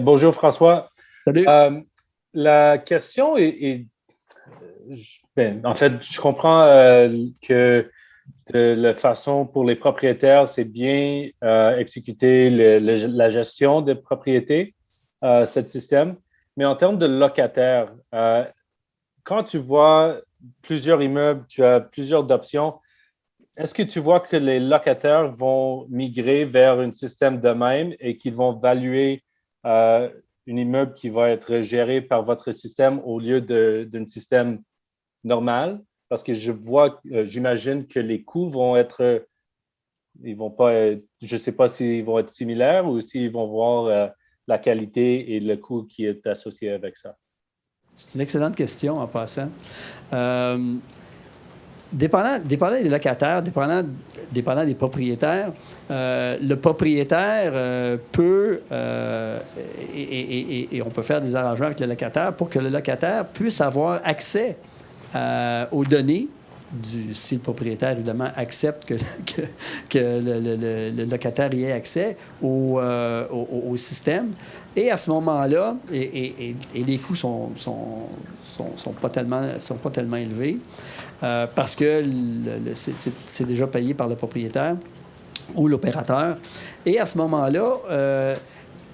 Bonjour, François. Salut. La question est en fait, je comprends que de la façon pour les propriétaires, c'est bien exécuter la gestion des propriétés, ce système. Mais en termes de locataires, quand tu vois plusieurs immeubles, tu as plusieurs options, est-ce que tu vois que les locataires vont migrer vers un système de même et qu'ils vont valuer un immeuble qui va être géré par votre système au lieu d'un système normal? Parce que j'imagine que les coûts vont être, ils vont pas être, je ne sais pas s'ils vont être similaires ou s'ils vont voir la qualité et le coût qui est associé avec ça. C'est une excellente question en passant. Dépendant des locataires, dépendant des propriétaires, le propriétaire peut, et on peut faire des arrangements avec le locataire pour que le locataire puisse avoir accès aux données, si le propriétaire, évidemment, accepte que le locataire y ait accès au système. Et à ce moment-là, et les coûts sont pas tellement élevés, parce que c'est déjà payé par le propriétaire ou l'opérateur. Et à ce moment-là,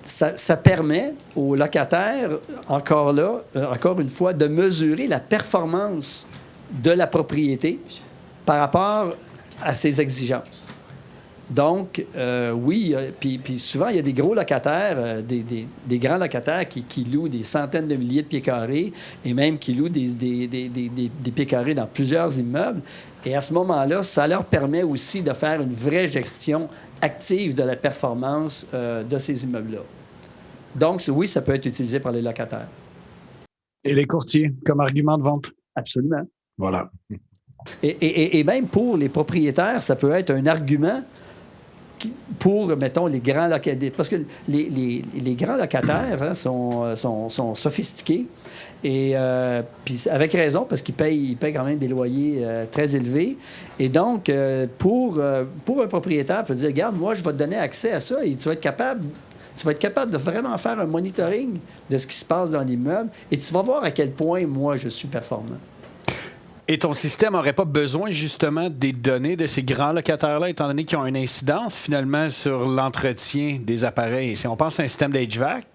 ça permet aux locataires, encore une fois, de mesurer la performance de la propriété par rapport à ses exigences. Donc, oui, puis souvent, il y a des gros locataires, des grands locataires qui louent des centaines de milliers de pieds carrés et même qui louent des pieds carrés dans plusieurs immeubles. Et à ce moment-là, ça leur permet aussi de faire une vraie gestion active de la performance de ces immeubles-là. Donc, oui, ça peut être utilisé par les locataires. Et les courtiers, comme argument de vente. Absolument. Voilà. Et même pour les propriétaires, ça peut être un argument pour, mettons, les grands locataires. Parce que les grands locataires sont sophistiqués. Et puis avec raison, parce qu'ils payent quand même des loyers très élevés. Et donc, pour un propriétaire, peut dire, regarde, moi, je vais te donner accès à ça et tu vas être capable de vraiment faire un monitoring de ce qui se passe dans l'immeuble et tu vas voir à quel point, moi, je suis performant. Et ton système n'aurait pas besoin, justement, des données de ces grands locataires-là, étant donné qu'ils ont une incidence, finalement, sur l'entretien des appareils. Si on pense à un système d'HVAC,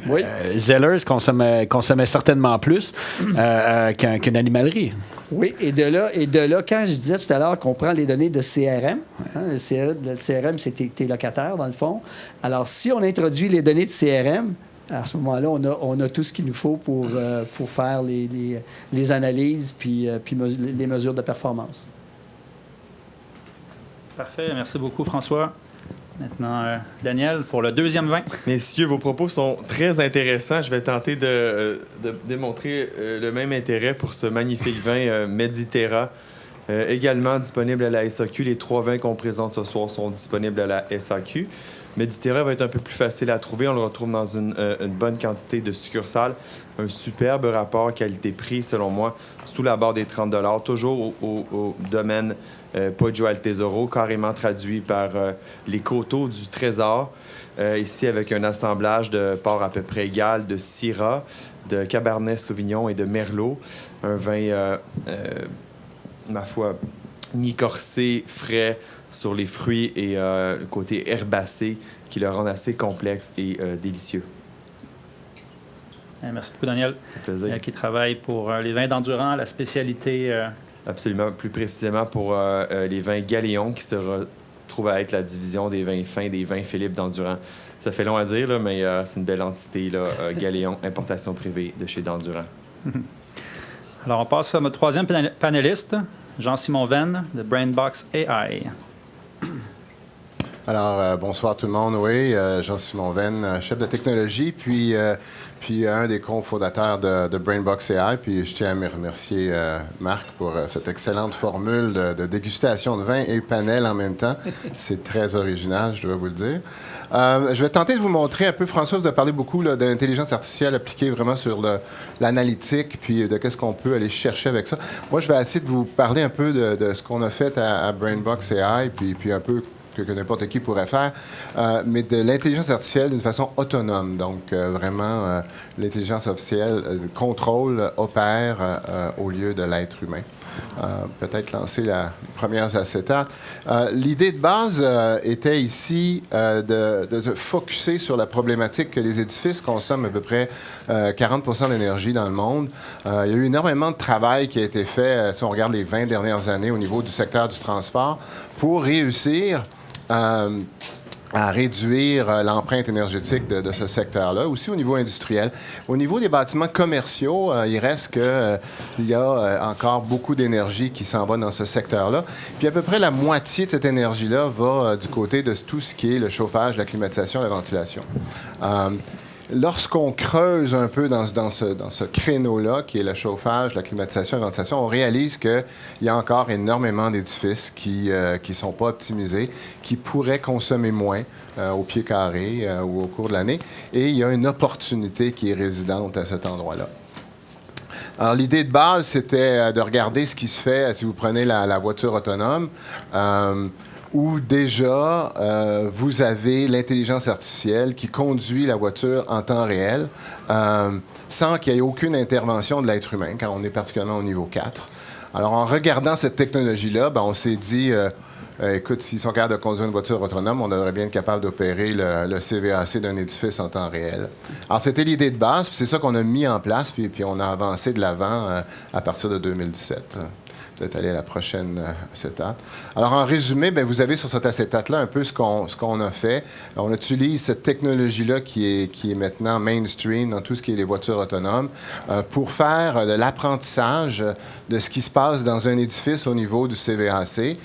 oui. Zellers consommait certainement plus qu'une animalerie. Oui, et de là, quand je disais tout à l'heure qu'on prend les données de CRM, le CRM, c'est tes locataires, dans le fond. Alors, si on introduit les données de CRM, à ce moment-là, on a tout ce qu'il nous faut pour faire les analyses puis les mesures de performance. Parfait. Merci beaucoup, François. Maintenant, Daniel, pour le deuxième vin. Messieurs, vos propos sont très intéressants. Je vais tenter de démontrer le même intérêt pour ce magnifique vin Mediterra, également disponible à la SAQ. Les 3 vins qu'on présente ce soir sont disponibles à la SAQ. Mediterra va être un peu plus facile à trouver. On le retrouve dans une bonne quantité de succursales. Un superbe rapport qualité-prix, selon moi, sous la barre des 30 $, toujours au domaine Poggio al Tesoro, carrément traduit par les coteaux du trésor. Ici, avec un assemblage de ports à peu près égal de Syrah, de Cabernet Sauvignon et de Merlot. Un vin, ma foi, mi-corsé, frais sur les fruits et le côté herbacé qui le rend assez complexe et délicieux. Merci beaucoup, Daniel. Ça fait plaisir. Qui travaille pour les vins d'Endurant, la spécialité... Absolument. Plus précisément pour les vins Galéon, qui se retrouvent à être la division des vins fins des vins Philippe d'Endurant. Ça fait long à dire, là, mais c'est une belle entité, là, Galéon, importation privée de chez d'Endurant. Alors, on passe à notre troisième panéliste, Jean-Simon Venn, de Brainbox AI. Alors, bonsoir tout le monde. Oui, Jean-Simon Venn, chef de technologie, puis un des cofondateurs de Brainbox AI. Puis je tiens à me remercier Marc pour cette excellente formule de dégustation de vin et panel en même temps. C'est très original, je dois vous le dire. Je vais tenter de vous montrer un peu, François, vous avez parlé beaucoup d'intelligence artificielle appliquée vraiment sur l'analytique, puis de qu'est-ce qu'on peut aller chercher avec ça. Moi, je vais essayer de vous parler un peu de ce qu'on a fait à Brainbox AI, puis un peu que n'importe qui pourrait faire, mais de l'intelligence artificielle d'une façon autonome. Donc, vraiment, l'intelligence artificielle contrôle, opère au lieu de l'être humain. Peut-être lancer les premières acétates. L'idée de base était ici de se focusser sur la problématique que les édifices consomment à peu près 40 d'énergie dans le monde. Il y a eu énormément de travail qui a été fait, si on regarde les 20 dernières années au niveau du secteur du transport, pour réussir à réduire l'empreinte énergétique de ce secteur-là, aussi au niveau industriel. Au niveau des bâtiments commerciaux, il reste qu'il y a encore beaucoup d'énergie qui s'en va dans ce secteur-là. Puis à peu près la moitié de cette énergie-là va du côté de tout ce qui est le chauffage, la climatisation, la ventilation. Lorsqu'on creuse un peu dans ce créneau-là, qui est le chauffage, la climatisation et la ventilation, on réalise qu'il y a encore énormément d'édifices qui ne sont pas optimisés, qui pourraient consommer moins au pied carré ou au cours de l'année. Et il y a une opportunité qui est résidente à cet endroit-là. Alors, l'idée de base, c'était de regarder ce qui se fait si vous prenez la voiture autonome. Où déjà, vous avez l'intelligence artificielle qui conduit la voiture en temps réel sans qu'il y ait aucune intervention de l'être humain, car on est particulièrement au niveau 4. Alors, en regardant cette technologie-là, on s'est dit, écoute, s'ils sont capables de conduire une voiture autonome, on devrait bien être capable d'opérer le CVAC d'un édifice en temps réel. Alors, c'était l'idée de base, puis c'est ça qu'on a mis en place, puis on a avancé de l'avant à partir de 2017. Peut-être aller à la prochaine acétate. Alors, en résumé, vous avez sur cette acétate-là un peu ce qu'on a fait. On utilise cette technologie-là qui est maintenant mainstream dans tout ce qui est les voitures autonomes pour faire de l'apprentissage de ce qui se passe dans un édifice au niveau du CVAC,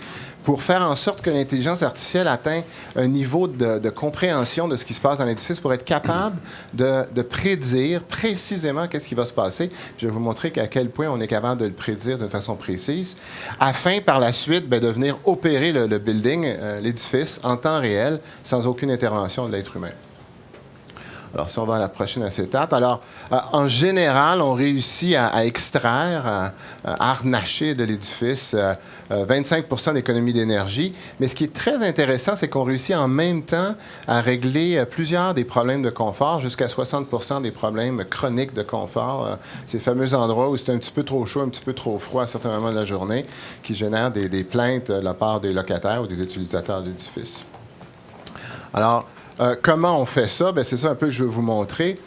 pour faire en sorte que l'intelligence artificielle atteint un niveau de compréhension de ce qui se passe dans l'édifice pour être capable de prédire précisément qu'est-ce qui va se passer. Je vais vous montrer à quel point on est capable de le prédire d'une façon précise, afin par la suite de venir opérer le building, l'édifice, en temps réel, sans aucune intervention de l'être humain. Alors, si on va à la prochaine acétate. Alors, en général, on réussit à extraire, à harnacher de l'édifice 25 d'économie d'énergie. Mais ce qui est très intéressant, c'est qu'on réussit en même temps à régler plusieurs des problèmes de confort, jusqu'à 60 des problèmes chroniques de confort. Ces fameux endroits où c'est un petit peu trop chaud, un petit peu trop froid à certains moments de la journée, qui génèrent des plaintes de la part des locataires ou des utilisateurs d'édifices. Alors, comment on fait ça? C'est ça un peu que je veux vous montrer.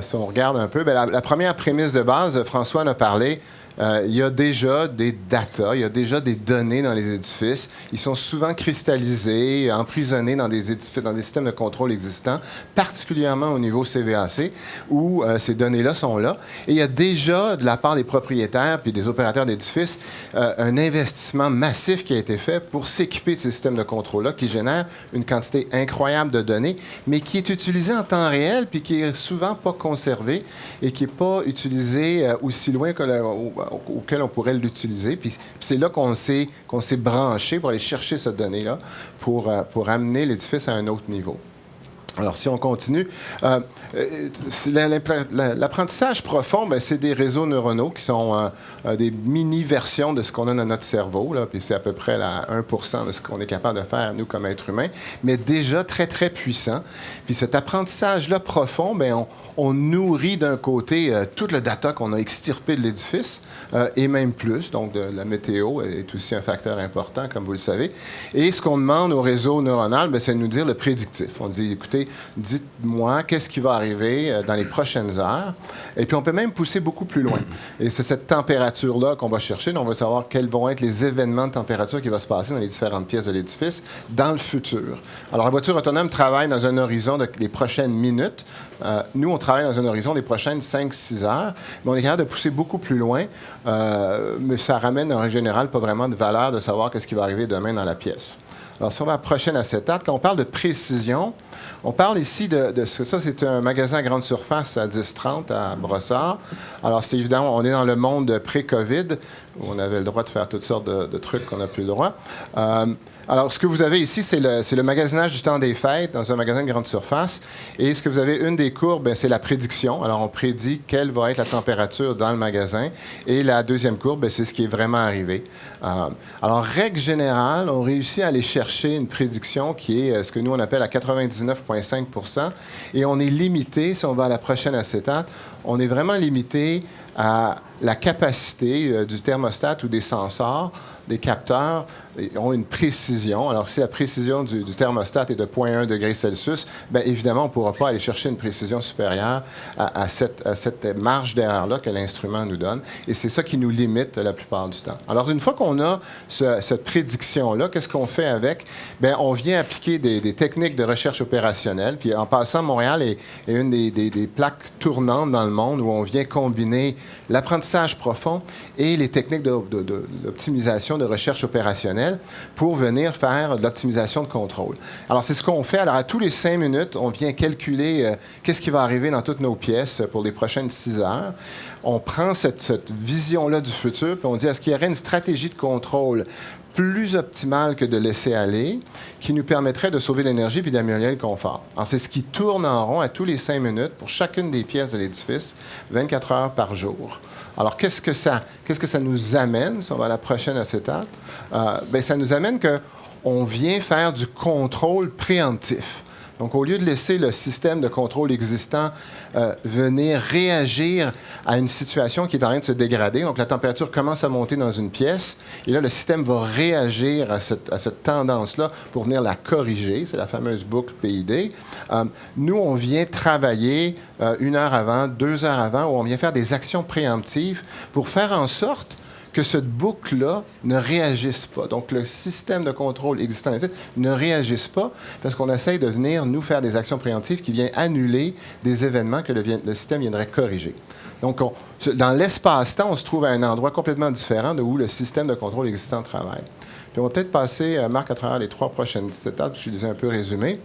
Si on regarde un peu, la première prémisse de base, François en a parlé, il y a déjà des data, il y a déjà des données dans les édifices. Ils sont souvent cristallisés, emprisonnés dans des systèmes de contrôle existants, particulièrement au niveau CVAC, où ces données-là sont là. Et il y a déjà, de la part des propriétaires puis des opérateurs d'édifices, un investissement massif qui a été fait pour s'équiper de ces systèmes de contrôle-là qui génèrent une quantité incroyable de données, mais qui est utilisée en temps réel puis qui est souvent pas conservée et qui n'est pas utilisée aussi loin auquel on pourrait l'utiliser. Puis c'est là qu'on s'est branché pour aller chercher cette donnée-là pour amener l'édifice à un autre niveau. Alors, si on continue, l'apprentissage profond, ben, c'est des réseaux neuronaux qui sont des mini-versions de ce qu'on a dans notre cerveau, là, puis c'est à peu près 1% de ce qu'on est capable de faire, nous, comme êtres humains, mais déjà très, très puissant. Puis cet apprentissage-là profond, ben, on nourrit d'un côté tout le data qu'on a extirpé de l'édifice, et même plus, donc la météo est aussi un facteur important, comme vous le savez. Et ce qu'on demande au réseau neuronal, ben, c'est de nous dire le prédictif. On dit, écoutez, dites-moi qu'est-ce qui va arriver dans les prochaines heures. Et puis, on peut même pousser beaucoup plus loin. Et c'est cette température-là qu'on va chercher. Donc, on va savoir quels vont être les événements de température qui vont se passer dans les différentes pièces de l'édifice dans le futur. Alors, la voiture autonome travaille dans un horizon des prochaines minutes. Nous, on travaille dans un horizon des prochaines 5-6 heures. Mais on est capable de pousser beaucoup plus loin. Mais ça ramène, en règle générale, pas vraiment de valeur de savoir qu'est-ce qui va arriver demain dans la pièce. Alors, si on va à la prochaine acétate, quand on parle de précision, on parle ici de ça, c'est un magasin à grande surface à 10-30 à Brossard. Alors, c'est évidemment, on est dans le monde pré-COVID, où on avait le droit de faire toutes sortes de trucs qu'on n'a plus le droit. Alors, ce que vous avez ici, c'est le magasinage du temps des fêtes dans un magasin de grande surface. Et ce que vous avez, une des courbes, c'est la prédiction. Alors, on prédit quelle va être la température dans le magasin. Et la deuxième courbe, c'est ce qui est vraiment arrivé. Alors, règle générale, on réussit à aller chercher une prédiction qui est ce que nous, on appelle à 99,5 %. Et on est limité, si on va à la prochaine acétate, on est vraiment limité à la capacité du thermostat ou des sensors, des capteurs, ont une précision. Alors, si la précision du thermostat est de 0,1 degré Celsius, bien évidemment, on ne pourra pas aller chercher une précision supérieure à cette marge d'erreur-là que l'instrument nous donne. Et c'est ça qui nous limite la plupart du temps. Alors, une fois qu'on a cette prédiction-là, qu'est-ce qu'on fait avec? Bien, on vient appliquer des techniques de recherche opérationnelle. Puis, en passant, Montréal est une des plaques tournantes dans le monde où on vient combiner l'apprentissage profond et les techniques d'optimisation de recherche opérationnelle pour venir faire de l'optimisation de contrôle. Alors, c'est ce qu'on fait. Alors, à tous les 5 minutes, on vient calculer qu'est-ce qui va arriver dans toutes nos pièces pour les prochaines 6 heures. On prend cette vision-là du futur, puis on dit, est-ce qu'il y aurait une stratégie de contrôle plus optimale que de laisser aller, qui nous permettrait de sauver l'énergie puis d'améliorer le confort. Alors, c'est ce qui tourne en rond à tous les 5 minutes pour chacune des pièces de l'édifice, 24 heures par jour. Alors, qu'est-ce que ça nous amène, si on va à la prochaine acétate? Bien, ça nous amène qu'on vient faire du contrôle préemptif. Donc, au lieu de laisser le système de contrôle existant venir réagir à une situation qui est en train de se dégrader, donc la température commence à monter dans une pièce, et là, le système va réagir à cette tendance-là pour venir la corriger. C'est la fameuse boucle PID. Nous, on vient travailler 1 heure avant, 2 heures avant, où on vient faire des actions préemptives pour faire en sorte que cette boucle-là ne réagisse pas. Donc, le système de contrôle existant ne réagisse pas parce qu'on essaye de venir nous faire des actions préemptives qui viennent annuler des événements que le système viendrait corriger. Donc, dans l'espace-temps, on se trouve à un endroit complètement différent de où le système de contrôle existant travaille. Puis on va peut-être passer, Marc, à travers les 3 prochaines étapes, je les ai un peu résumées,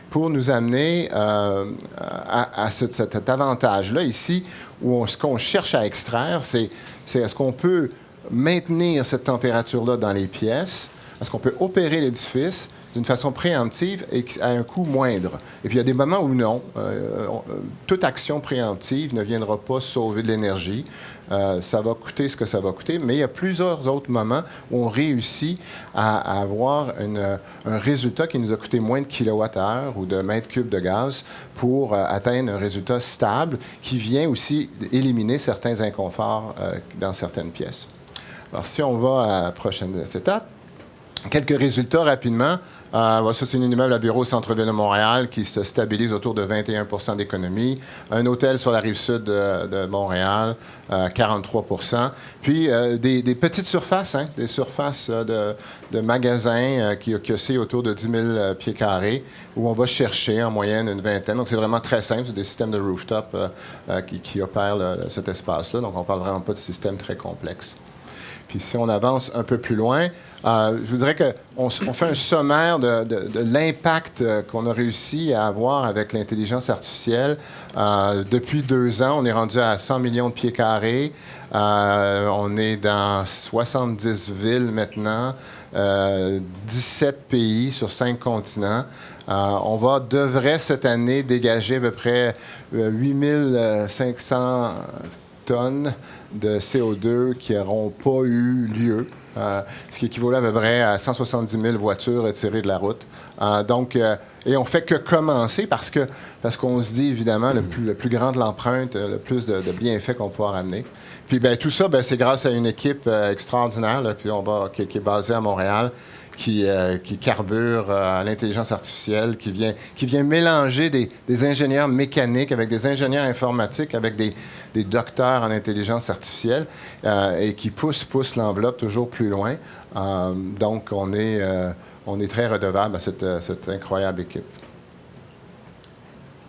pour nous amener à cet avantage-là ici, où ce qu'on cherche à extraire, c'est est-ce qu'on peut maintenir cette température-là dans les pièces? Est-ce qu'on peut opérer l'édifice d'une façon préemptive et à un coût moindre? Et puis, il y a des moments où non. Toute action préemptive ne viendra pas sauver de l'énergie. Ça va coûter ce que ça va coûter, mais il y a plusieurs autres moments où on réussit à avoir un résultat qui nous a coûté moins de kilowattheures ou de mètres cubes de gaz pour atteindre un résultat stable qui vient aussi éliminer certains inconforts dans certaines pièces. Alors, si on va à la prochaine étape, quelques résultats rapidement. Ça, c'est un immeuble à bureau au centre-ville de Montréal qui se stabilise autour de 21 % d'économie. Un hôtel sur la rive sud de Montréal, 43 %. Puis, des petites surfaces, des surfaces de magasins qui oscillent autour de 10 000 pieds carrés, où on va chercher en moyenne une vingtaine. Donc, c'est vraiment très simple. C'est des systèmes de rooftop qui opèrent cet espace-là. Donc, on ne parle vraiment pas de système très complexe. Puis si on avance un peu plus loin, je vous dirais qu'on fait un sommaire de l'impact qu'on a réussi à avoir avec l'intelligence artificielle. Depuis 2 ans, on est rendu à 100 millions de pieds carrés. On est dans 70 villes maintenant, 17 pays sur 5 continents. On devrait cette année dégager à peu près 8500 tonnes de CO2 qui n'auront pas eu lieu, ce qui équivaut à peu près à 170 000 voitures retirées de la route. Et on fait que commencer parce qu'on se dit, évidemment, le plus grand de l'empreinte, le plus de bienfaits qu'on pourra ramener. Puis tout ça, c'est grâce à une équipe extraordinaire là, puis qui est basée à Montréal, qui carbure à l'intelligence artificielle, qui vient mélanger des ingénieurs mécaniques avec des ingénieurs informatiques, avec des docteurs en intelligence artificielle et qui pousse l'enveloppe toujours plus loin. Donc, on est très redevable à cette incroyable équipe.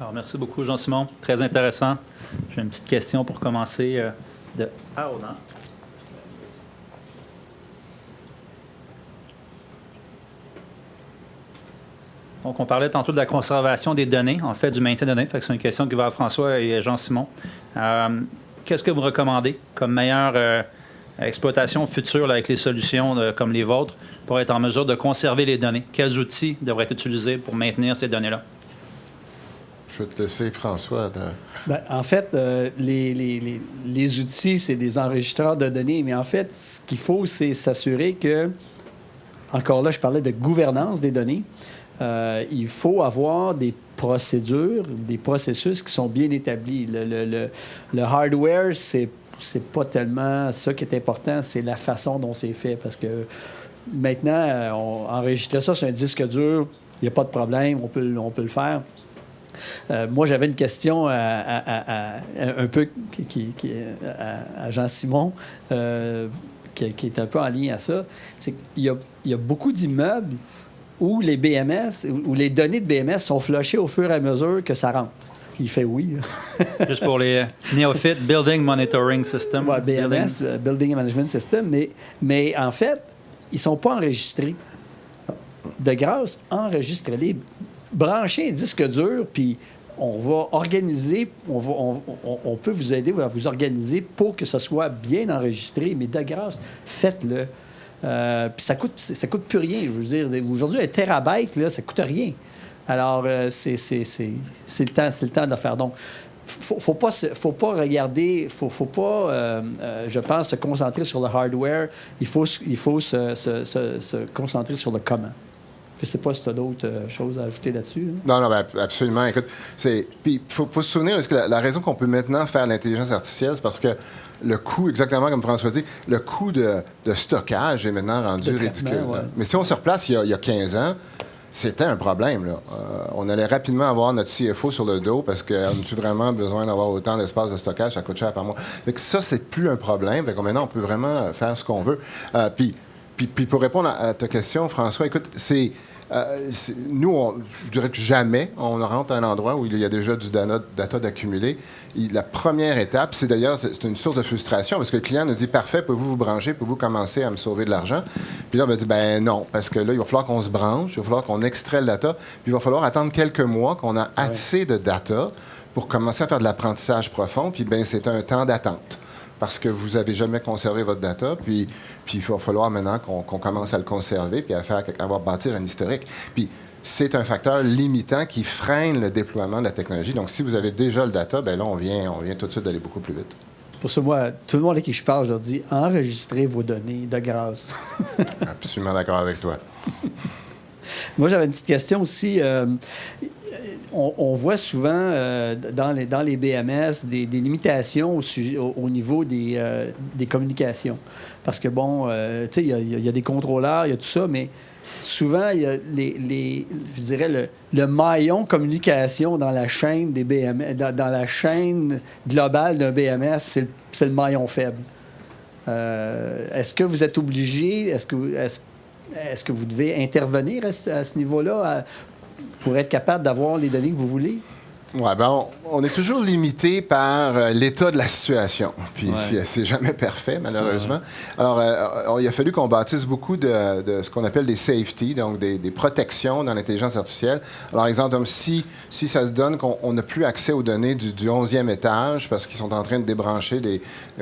Alors, merci beaucoup, Jean-Simon. Très intéressant. J'ai une petite question pour commencer de Arnaud. Donc, on parlait tantôt de la conservation des données, en fait, du maintien des données. Fait que c'est une question qui va à François et Jean-Simon. Qu'est-ce que vous recommandez comme meilleure exploitation future là, avec les solutions comme les vôtres pour être en mesure de conserver les données? Quels outils devraient être utilisés pour maintenir ces données-là? Je vais te laisser, François. En fait, les outils, c'est des enregistreurs de données. Mais en fait, ce qu'il faut, c'est s'assurer que, encore là, je parlais de gouvernance des données. Il faut avoir des procédures, des processus qui sont bien établis. Le hardware, c'est pas tellement ça qui est important, c'est la façon dont c'est fait. Parce que maintenant, enregistrer ça sur un disque dur, il n'y a pas de problème, on peut le faire. Moi, j'avais une question un peu à Jean-Simon, qui est un peu en lien à ça. C'est qu'il y a beaucoup d'immeubles où les BMS, où les données de BMS sont flushées au fur et à mesure que ça rentre. Il fait oui. Juste pour les néophytes, Building Monitoring System. Ouais, BMS, Building Management System, mais en fait, ils ne sont pas enregistrés. De grâce, enregistrez-les, branchez un disque dur, puis on va organiser, on peut vous aider à vous organiser pour que ce soit bien enregistré, mais de grâce, faites-le. Puis ça coûte plus rien. Je veux dire, aujourd'hui, un terabyte, là, ça coûte rien. Alors, c'est le temps de le faire. Donc, faut pas regarder, faut pas, je pense, se concentrer sur le hardware. Il faut se concentrer sur le comment. Je ne sais pas si tu as d'autres choses à ajouter là-dessus. Là. Non, absolument. Écoute, puis il faut se souvenir, parce que la raison qu'on peut maintenant faire l'intelligence artificielle, c'est parce que le coût, exactement comme François dit, le coût de stockage est maintenant rendu ridicule. Ouais. Mais si on se replace il y a 15 ans, c'était un problème. Là. On allait rapidement avoir notre CFO sur le dos parce qu'on a vraiment besoin d'avoir autant d'espace de stockage, ça coûte cher par mois. Fait que ça, c'est plus un problème. Fait que maintenant, on peut vraiment faire ce qu'on veut. Puis pour répondre à ta question, François, écoute, nous, je dirais que jamais on rentre à un endroit où il y a déjà du data d'accumuler. La première étape, c'est d'ailleurs, c'est une source de frustration parce que le client nous dit « Parfait, pouvez-vous vous brancher, pouvez-vous commencer à me sauver de l'argent? » Puis là, on va dire « Ben non, parce que là, il va falloir qu'on se branche, il va falloir qu'on extrait le data, puis il va falloir attendre quelques mois qu'on a assez de data pour commencer à faire de l'apprentissage profond, puis bien, c'est un temps d'attente. » Parce que vous n'avez jamais conservé votre data, puis il va falloir maintenant qu'on commence à le conserver puis à bâtir un historique. Puis c'est un facteur limitant qui freine le déploiement de la technologie. Donc, si vous avez déjà le data, bien là, on vient tout de suite d'aller beaucoup plus vite. Pour ça, moi, tout le monde à qui je parle, je leur dis, enregistrez vos données de grâce. Absolument d'accord avec toi. Moi, j'avais une petite question aussi. On voit souvent dans les BMS des limitations au niveau des communications. Parce que, bon, tu sais, il y a des contrôleurs, il y a tout ça, mais souvent, il y a je dirais, le maillon communication dans la chaîne des BMS, dans la chaîne globale d'un BMS, c'est le maillon faible. Est-ce que vous êtes obligé, est-ce que vous devez intervenir à ce niveau-là pour être capable d'avoir les données que vous voulez? Ouais, ben on est toujours limité par l'état de la situation. Puis c'est jamais parfait, malheureusement. Alors, il a fallu qu'on bâtisse beaucoup de ce qu'on appelle des safety, donc des protections dans l'intelligence artificielle. Alors, exemple, comme si ça se donne qu'on n'a plus accès aux données du 11e étage parce qu'ils sont en train de débrancher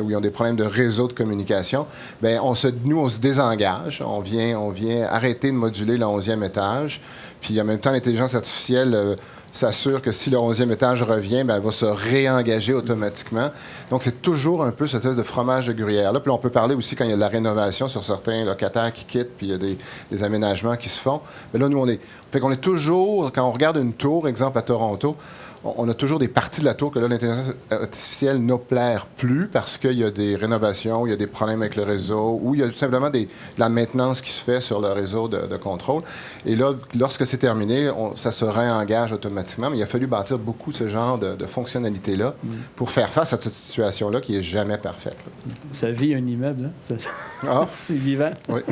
où ils ont des problèmes de réseau de communication, bien, nous, on se désengage. On vient arrêter de moduler le 11e étage. Puis, en même temps, l'intelligence artificielle s'assure que si le 11e étage revient, bien, elle va se réengager automatiquement. Donc, c'est toujours un peu cette espèce de fromage de gruyère-là. Puis là, on peut parler aussi quand il y a de la rénovation sur certains locataires qui quittent, puis il y a des aménagements qui se font. Mais là, nous, fait qu'on est toujours, quand on regarde une tour, exemple à Toronto, on a toujours des parties de la tour que là, l'intelligence artificielle n'opère plus parce qu'il y a des rénovations, il y a des problèmes avec le réseau, ou il y a tout simplement de la maintenance qui se fait sur le réseau de contrôle. Et là, lorsque c'est terminé, ça se réengage automatiquement. Mais il a fallu bâtir beaucoup de ce genre de fonctionnalités-là pour faire face à cette situation-là qui n'est jamais parfaite. Là. Ça vit un immeuble, hein? C'est vivant. Oui.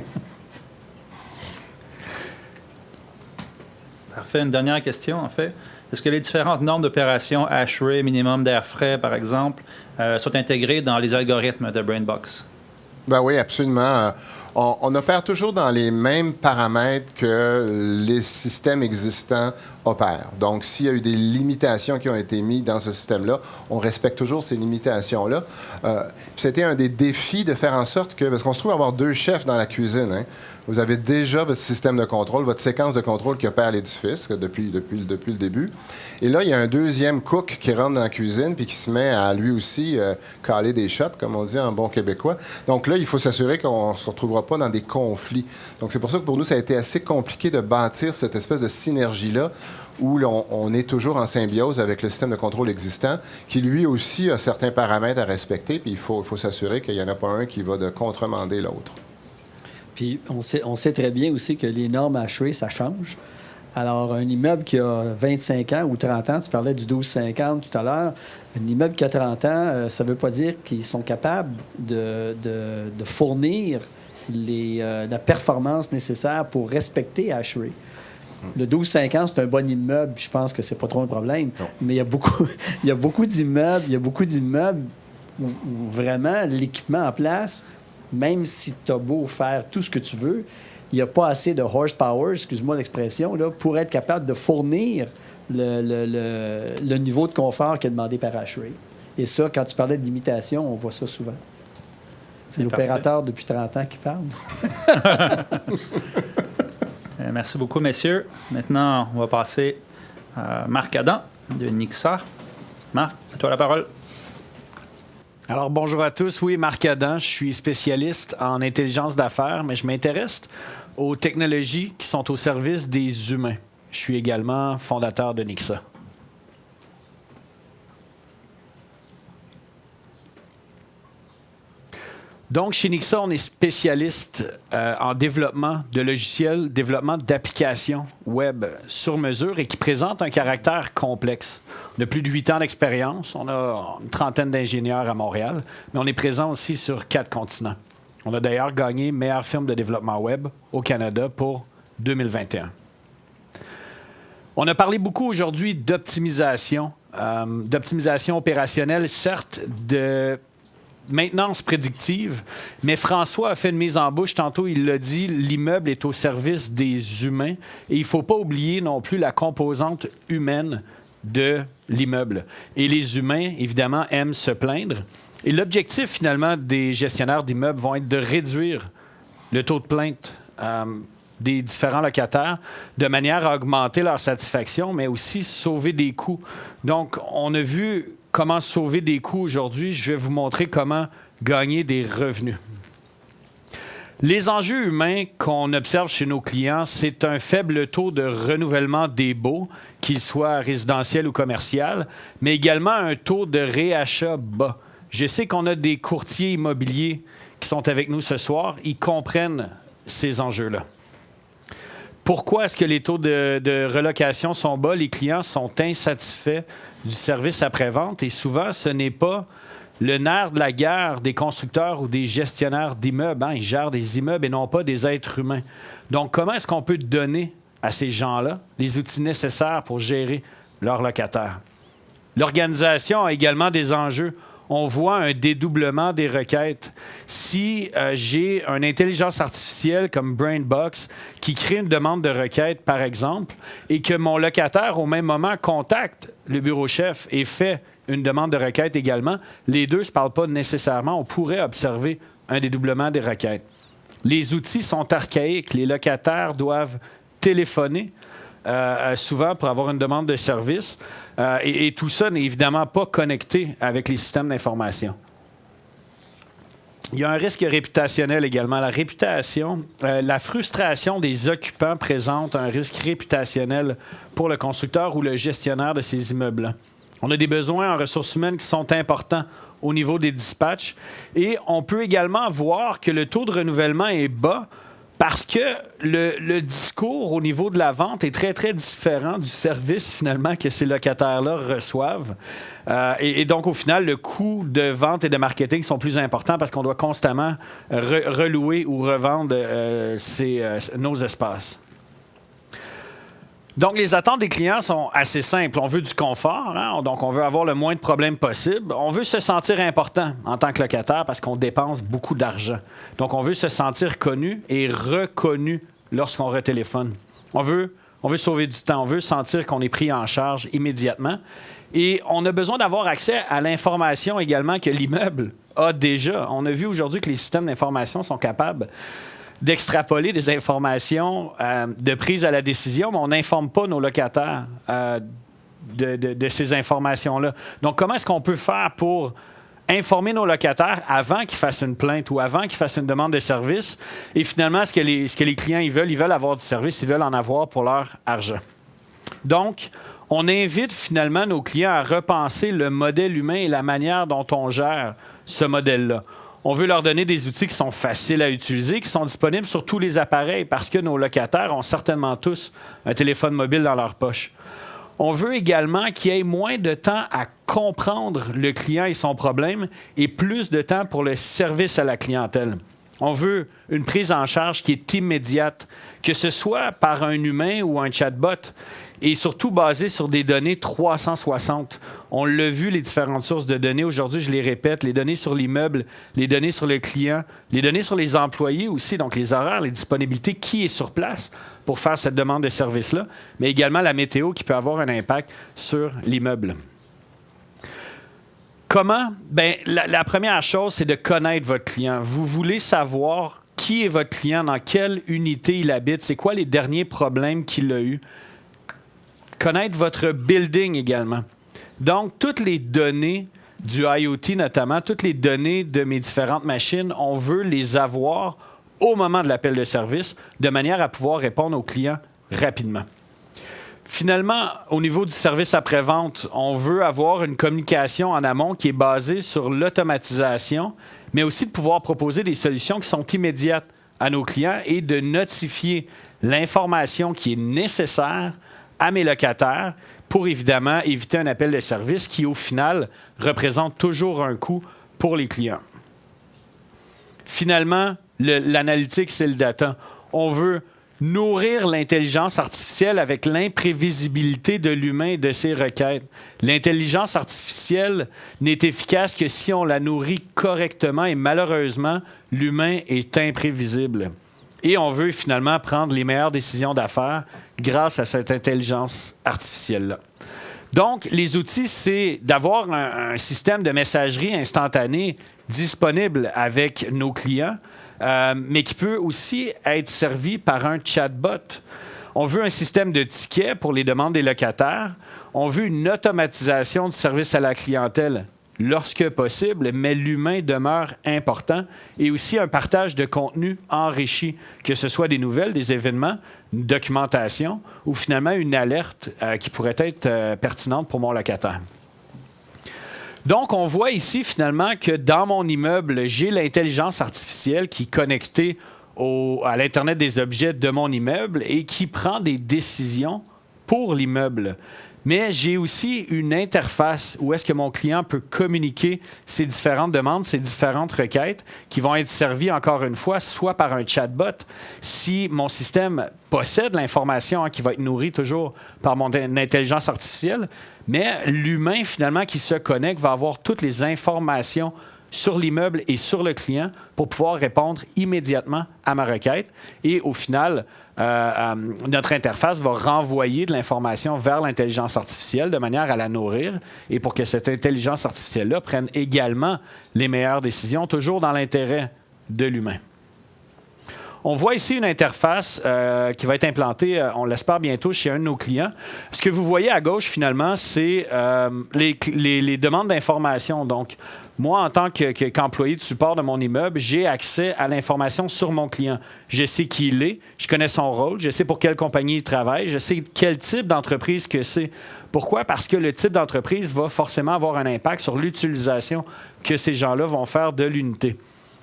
Parfait. Une dernière question, en fait. Est-ce que les différentes normes d'opération hash rate, minimum d'air frais, par exemple, sont intégrées dans les algorithmes de BrainBox? Ben oui, absolument. On opère toujours dans les mêmes paramètres que les systèmes existants opèrent. Donc, s'il y a eu des limitations qui ont été mises dans ce système-là, on respecte toujours ces limitations-là. C'était un des défis de faire en sorte que... Parce qu'on se trouve à avoir 2 chefs dans la cuisine, hein. Vous avez déjà votre système de contrôle, votre séquence de contrôle qui opère l'édifice depuis le début. Et là, il y a un deuxième cook qui rentre dans la cuisine puis qui se met à lui aussi caler des shots, comme on dit en bon québécois. Donc là, il faut s'assurer qu'on ne se retrouvera pas dans des conflits. Donc c'est pour ça que pour nous, ça a été assez compliqué de bâtir cette espèce de synergie-là où on est toujours en symbiose avec le système de contrôle existant, qui lui aussi a certains paramètres à respecter, puis il faut s'assurer qu'il n'y en a pas un qui va de contremander l'autre. Puis on sait très bien aussi que les normes hash rate, ça change. Alors, un immeuble qui a 25 ans ou 30 ans, tu parlais du 1250 tout à l'heure, un immeuble qui a 30 ans, ça ne veut pas dire qu'ils sont capables de fournir la performance nécessaire pour respecter hash rate. Le 1250, c'est un bon immeuble, je pense que c'est pas trop un problème. Non. Mais il y a beaucoup d'immeubles où vraiment l'équipement en place, même si tu as beau faire tout ce que tu veux, il n'y a pas assez de horsepower, excuse-moi l'expression, là, pour être capable de fournir le niveau de confort qui est demandé par hash rate. Et ça, quand tu parlais de limitation, on voit ça souvent. C'est l'opérateur depuis 30 ans qui parle. Merci beaucoup, messieurs. Maintenant, on va passer à Marc Adam de Nixa. Marc, à toi la parole. Alors, bonjour à tous. Oui, Marc Adam, je suis spécialiste en intelligence d'affaires, mais je m'intéresse aux technologies qui sont au service des humains. Je suis également fondateur de Nixa. Donc, chez Nixa, on est spécialiste en développement de logiciels, développement d'applications web sur mesure et qui présentent un caractère complexe. On a plus de 8 ans d'expérience. On a une trentaine d'ingénieurs à Montréal, mais on est présent aussi sur 4 continents. On a d'ailleurs gagné meilleure firme de développement web au Canada pour 2021. On a parlé beaucoup aujourd'hui d'optimisation opérationnelle, certes, de maintenance prédictive, mais François a fait une mise en bouche. Tantôt, il l'a dit, l'immeuble est au service des humains et il ne faut pas oublier non plus la composante humaine de l'immeuble. Et les humains, évidemment, aiment se plaindre. Et l'objectif, finalement, des gestionnaires d'immeubles vont être de réduire le taux de plainte des différents locataires de manière à augmenter leur satisfaction, mais aussi sauver des coûts. Donc, on a vu comment sauver des coûts aujourd'hui. Je vais vous montrer comment gagner des revenus. Les enjeux humains qu'on observe chez nos clients, c'est un faible taux de renouvellement des baux, qu'ils soient résidentiels ou commerciaux, mais également un taux de réachat bas. Je sais qu'on a des courtiers immobiliers qui sont avec nous ce soir. Ils comprennent ces enjeux-là. Pourquoi est-ce que les taux de relocation sont bas? Les clients sont insatisfaits du service après-vente et souvent, ce n'est pas le nerf de la guerre des constructeurs ou des gestionnaires d'immeubles. Ils gèrent des immeubles et non pas des êtres humains. Donc, comment est-ce qu'on peut donner à ces gens-là les outils nécessaires pour gérer leurs locataires? L'organisation a également des enjeux. On voit un dédoublement des requêtes. Si j'ai une intelligence artificielle comme BrainBox qui crée une demande de requête, par exemple, et que mon locataire, au même moment, contacte le bureau chef et fait une demande de requête également, les deux ne se parlent pas nécessairement. On pourrait observer un dédoublement des requêtes. Les outils sont archaïques. Les locataires doivent téléphoner souvent pour avoir une demande de service. Et tout ça n'est évidemment pas connecté avec les systèmes d'information. Il y a un risque réputationnel également. La réputation, la frustration des occupants présente un risque réputationnel pour le constructeur ou le gestionnaire de ces immeubles-là. On a des besoins en ressources humaines qui sont importants au niveau des dispatchs. Et on peut également voir que le taux de renouvellement est bas parce que le discours au niveau de la vente est très, très différent du service, finalement, que ces locataires-là reçoivent. Et donc, au final, le coût de vente et de marketing sont plus importants parce qu'on doit constamment relouer ou revendre nos espaces. Donc, les attentes des clients sont assez simples. On veut du confort, hein? Donc on veut avoir le moins de problèmes possible. On veut se sentir important en tant que locataire parce qu'on dépense beaucoup d'argent. Donc, on veut se sentir connu et reconnu lorsqu'on retéléphone. On veut sauver du temps. On veut sentir qu'on est pris en charge immédiatement. Et on a besoin d'avoir accès à l'information également que l'immeuble a déjà. On a vu aujourd'hui que les systèmes d'information sont capables d'extrapoler des informations de prise à la décision, mais on n'informe pas nos locataires de ces informations-là. Donc, comment est-ce qu'on peut faire pour informer nos locataires avant qu'ils fassent une plainte ou avant qu'ils fassent une demande de service? Et finalement, ce que les clients ils veulent avoir du service, ils veulent en avoir pour leur argent. Donc, on invite finalement nos clients à repenser le modèle humain et la manière dont on gère ce modèle-là. On veut leur donner des outils qui sont faciles à utiliser, qui sont disponibles sur tous les appareils parce que nos locataires ont certainement tous un téléphone mobile dans leur poche. On veut également qu'il y ait moins de temps à comprendre le client et son problème et plus de temps pour le service à la clientèle. On veut une prise en charge qui est immédiate, que ce soit par un humain ou un chatbot, et surtout basée sur des données 360. On l'a vu, les différentes sources de données. Aujourd'hui, je les répète, les données sur l'immeuble, les données sur le client, les données sur les employés aussi, donc les horaires, les disponibilités, qui est sur place pour faire cette demande de service-là, mais également la météo qui peut avoir un impact sur l'immeuble. Comment? Bien, la première chose, c'est de connaître votre client. Vous voulez savoir qui est votre client, dans quelle unité il habite, c'est quoi les derniers problèmes qu'il a eus. Connaître votre building également. Donc, toutes les données du IoT notamment, toutes les données de mes différentes machines, on veut les avoir au moment de l'appel de service de manière à pouvoir répondre aux clients rapidement. Finalement, au niveau du service après-vente, on veut avoir une communication en amont qui est basée sur l'automatisation, mais aussi de pouvoir proposer des solutions qui sont immédiates à nos clients et de notifier l'information qui est nécessaire à mes locataires pour évidemment éviter un appel de service qui, au final, représente toujours un coût pour les clients. Finalement, l'analytique, c'est le data. On veut nourrir l'intelligence artificielle avec l'imprévisibilité de l'humain et de ses requêtes. L'intelligence artificielle n'est efficace que si on la nourrit correctement et malheureusement, l'humain est imprévisible. Et on veut finalement prendre les meilleures décisions d'affaires grâce à cette intelligence artificielle-là. Donc, les outils, c'est d'avoir un système de messagerie instantanée disponible avec nos clients, mais qui peut aussi être servi par un chatbot. On veut un système de tickets pour les demandes des locataires. On veut une automatisation du service à la clientèle lorsque possible, mais l'humain demeure important, et aussi un partage de contenu enrichi, que ce soit des nouvelles, des événements, une documentation ou finalement une alerte qui pourrait être pertinente pour mon locataire. Donc, on voit ici finalement que dans mon immeuble, j'ai l'intelligence artificielle qui est connectée à l'Internet des objets de mon immeuble et qui prend des décisions pour l'immeuble. Mais j'ai aussi une interface où est-ce que mon client peut communiquer ses différentes demandes, ses différentes requêtes qui vont être servies, encore une fois, soit par un chatbot, si mon système possède l'information qui va être nourrie toujours par mon intelligence artificielle, mais l'humain, finalement, qui se connecte va avoir toutes les informations sur l'immeuble et sur le client pour pouvoir répondre immédiatement à ma requête. Et au final, notre interface va renvoyer de l'information vers l'intelligence artificielle de manière à la nourrir et pour que cette intelligence artificielle-là prenne également les meilleures décisions, toujours dans l'intérêt de l'humain. On voit ici une interface qui va être implantée, on l'espère bientôt, chez un de nos clients. Ce que vous voyez à gauche, finalement, c'est les demandes d'information. Donc, moi, en tant qu'employé de support de mon immeuble, j'ai accès à l'information sur mon client. Je sais qui il est, je connais son rôle, je sais pour quelle compagnie il travaille, je sais quel type d'entreprise que c'est. Pourquoi? Parce que le type d'entreprise va forcément avoir un impact sur l'utilisation que ces gens-là vont faire de l'unité.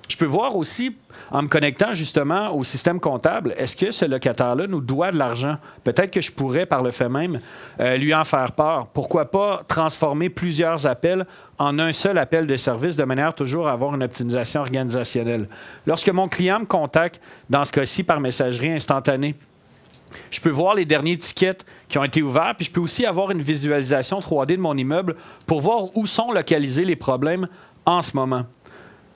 Je peux voir aussi, en me connectant justement au système comptable, est-ce que ce locataire-là nous doit de l'argent? Peut-être que je pourrais, par le fait même, lui en faire part. Pourquoi pas transformer plusieurs appels en un seul appel de service de manière toujours à avoir une optimisation organisationnelle? Lorsque mon client me contacte, dans ce cas-ci par messagerie instantanée, je peux voir les derniers tickets qui ont été ouverts, puis je peux aussi avoir une visualisation 3D de mon immeuble pour voir où sont localisés les problèmes en ce moment.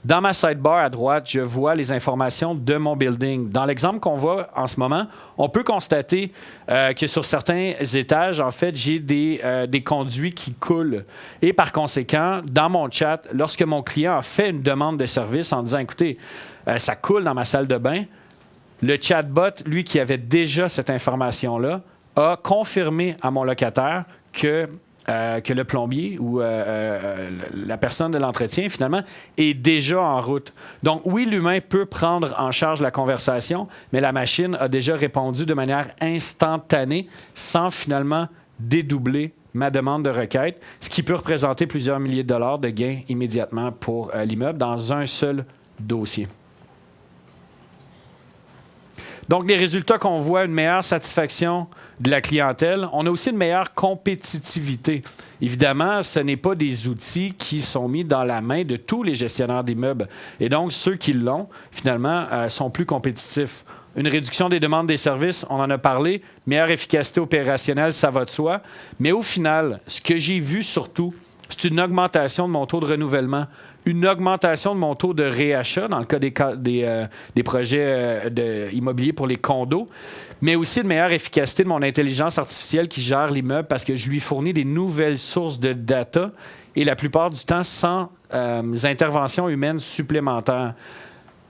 Dans ma sidebar à droite, je vois les informations de mon building. Dans l'exemple qu'on voit en ce moment, on peut constater que sur certains étages, en fait, j'ai des conduits qui coulent. Et par conséquent, dans mon chat, lorsque mon client a fait une demande de service en disant « Écoutez, ça coule dans ma salle de bain », le chatbot, lui qui avait déjà cette information-là, a confirmé à mon locataire que le plombier ou la personne de l'entretien, finalement, est déjà en route. Donc, oui, l'humain peut prendre en charge la conversation, mais la machine a déjà répondu de manière instantanée sans finalement dédoubler ma demande de requête, ce qui peut représenter plusieurs milliers de dollars de gains immédiatement pour l'immeuble dans un seul dossier. Donc, les résultats qu'on voit, une meilleure satisfaction de la clientèle. On a aussi une meilleure compétitivité. Évidemment, ce n'est pas des outils qui sont mis dans la main de tous les gestionnaires d'immeubles. Et donc, ceux qui l'ont, finalement, sont plus compétitifs. Une réduction des demandes des services, on en a parlé. Meilleure efficacité opérationnelle, ça va de soi. Mais au final, ce que j'ai vu surtout, c'est une augmentation de mon taux de renouvellement, une augmentation de mon taux de réachat dans le cas des projets immobiliers pour les condos, mais aussi une meilleure efficacité de mon intelligence artificielle qui gère l'immeuble parce que je lui fournis des nouvelles sources de data et la plupart du temps sans interventions humaines supplémentaires.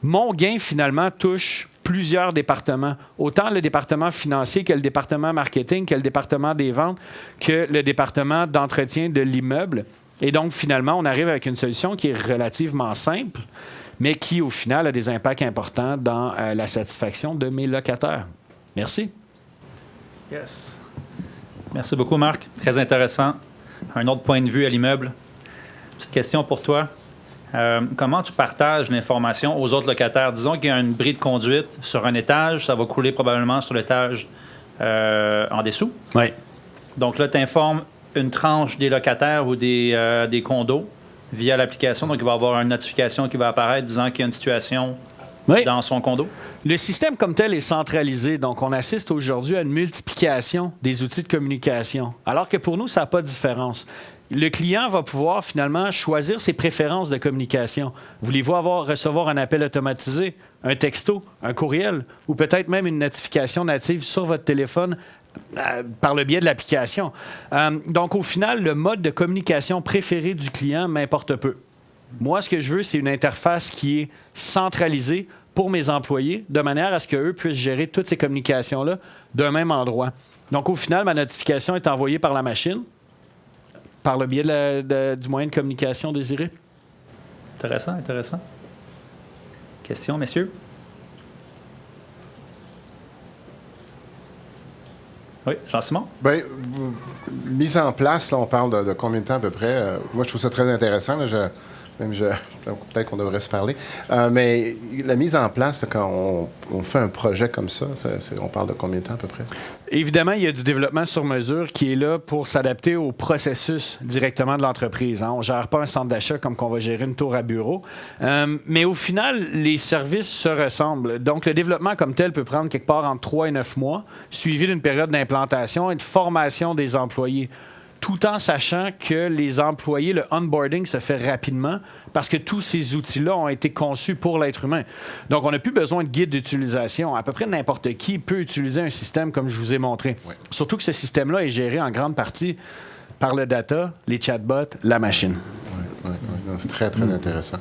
Mon gain, finalement, touche plusieurs départements, autant le département financier que le département marketing, que le département des ventes, que le département d'entretien de l'immeuble. Et donc, finalement, on arrive avec une solution qui est relativement simple, mais qui, au final, a des impacts importants dans la satisfaction de mes locataires. Merci. Yes. Merci beaucoup, Marc. Très intéressant. Un autre point de vue à l'immeuble. Petite question pour toi. Comment tu partages l'information aux autres locataires? Disons qu'il y a une bris de conduite sur un étage, ça va couler probablement sur l'étage en dessous. Oui. Donc là, tu informes une tranche des locataires ou des condos via l'application. Donc, il va y avoir une notification qui va apparaître disant qu'il y a une situation dans son condo. Le système comme tel est centralisé. Donc, on assiste aujourd'hui à une multiplication des outils de communication. Alors que pour nous, ça n'a pas de différence. Le client va pouvoir finalement choisir ses préférences de communication. Voulez-vous recevoir un appel automatisé, un texto, un courriel ou peut-être même une notification native sur votre téléphone par le biais de l'application. Donc, au final, le mode de communication préféré du client m'importe peu. Moi, ce que je veux, c'est une interface qui est centralisée pour mes employés, de manière à ce qu'eux puissent gérer toutes ces communications-là d'un même endroit. Donc, au final, ma notification est envoyée par la machine, par le biais du moyen de communication désiré. Intéressant, intéressant. Question, messieurs? Oui, Jean-Simon? Bien, mise en place, là, on parle de combien de temps à peu près? Moi, je trouve ça très intéressant. Là, Peut-être qu'on devrait se parler. Mais la mise en place, là, quand on fait un projet comme ça, on parle de combien de temps à peu près? Évidemment, il y a du développement sur mesure qui est là pour s'adapter au processus directement de l'entreprise. On ne gère pas un centre d'achat comme qu'on va gérer une tour à bureau. Mais au final, les services se ressemblent. Donc, le développement comme tel peut prendre quelque part entre 3 et 9 mois, suivi d'une période d'implantation et de formation des employés, tout en sachant que les employés, le onboarding se fait rapidement parce que tous ces outils-là ont été conçus pour l'être humain. Donc, on n'a plus besoin de guide d'utilisation. À peu près n'importe qui peut utiliser un système comme je vous ai montré. Ouais. Surtout que ce système-là est géré en grande partie par le data, les chatbots, la machine. Oui. C'est très, très intéressant.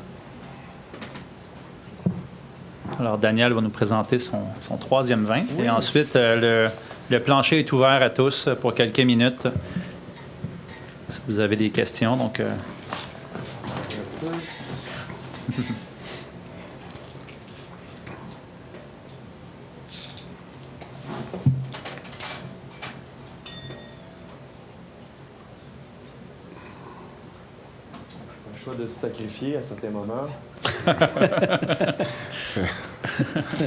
Alors, Daniel va nous présenter son troisième vin. Oui. Et ensuite, le plancher est ouvert à tous pour quelques minutes. Si vous avez des questions, donc... Un choix de se sacrifier à certains moments.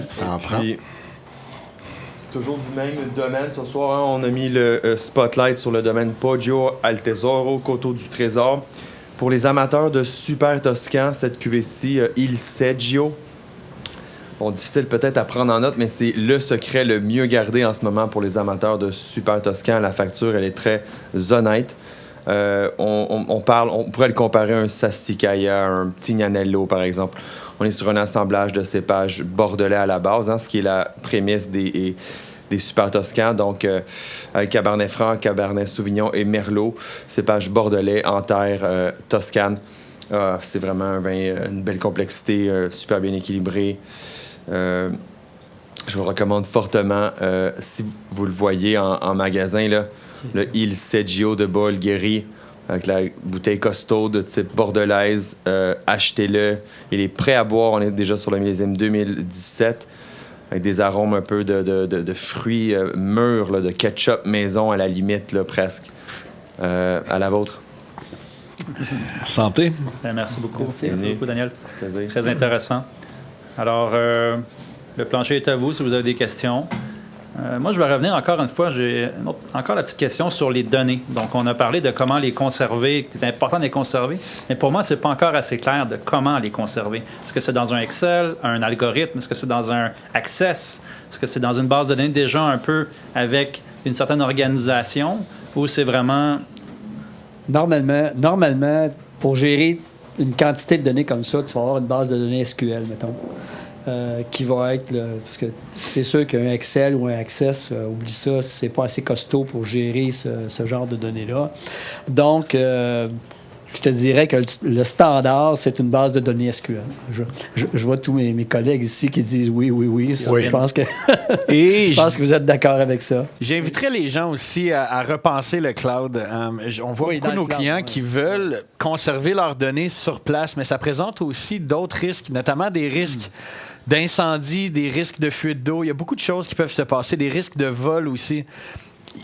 Ça en prend. Puis, toujours du même domaine. Ce soir, on a mis le spotlight sur le domaine Poggio al Tesoro, Coteau du Trésor. Pour les amateurs de super toscan, cette cuvée-ci, Il Seggio. Bon, difficile peut-être à prendre en note, mais c'est le secret le mieux gardé en ce moment pour les amateurs de super toscan. La facture, elle est très honnête. On pourrait le comparer à un Sassicaia, un petit Gnanello, par exemple. On est sur un assemblage de cépages bordelais à la base, ce qui est la prémisse des super toscans. Donc, Cabernet Franc, Cabernet Sauvignon et Merlot, cépages bordelais en terre toscane. C'est vraiment un vin, une belle complexité, super bien équilibré. Je vous le recommande fortement. Si vous le voyez en magasin, là, le Il Seggio de Bolgheri, avec la bouteille costaud de type bordelaise, achetez-le. Il est prêt à boire. On est déjà sur le millésime 2017, avec des arômes un peu de fruits mûrs, là, de ketchup maison à la limite, là, presque. À la vôtre. Santé. Merci beaucoup. Merci beaucoup, Daniel. Plaisir. Très intéressant. Alors, le plancher est à vous si vous avez des questions. Moi, je vais revenir encore une fois. J'ai encore la petite question sur les données. Donc, on a parlé de comment les conserver, que c'est important de les conserver. Mais pour moi, ce n'est pas encore assez clair de comment les conserver. Est-ce que c'est dans un Excel, un algorithme? Est-ce que c'est dans un Access? Est-ce que c'est dans une base de données déjà un peu avec une certaine organisation? Ou c'est vraiment... Normalement, pour gérer une quantité de données comme ça, tu vas avoir une base de données SQL, mettons. Qui va être... parce que c'est sûr qu'un Excel ou un Access, oublie ça, c'est pas assez costaud pour gérer ce genre de données-là. Donc, je te dirais que le standard, c'est une base de données SQL. Je vois tous mes collègues ici qui disent oui. Je pense que je pense que vous êtes d'accord avec ça. J'inviterais les gens aussi à repenser le cloud. On voit beaucoup de nos clients qui veulent conserver leurs données sur place, mais ça présente aussi d'autres risques, notamment des risques d'incendie, des risques de fuite d'eau. Il y a beaucoup de choses qui peuvent se passer, des risques de vol aussi.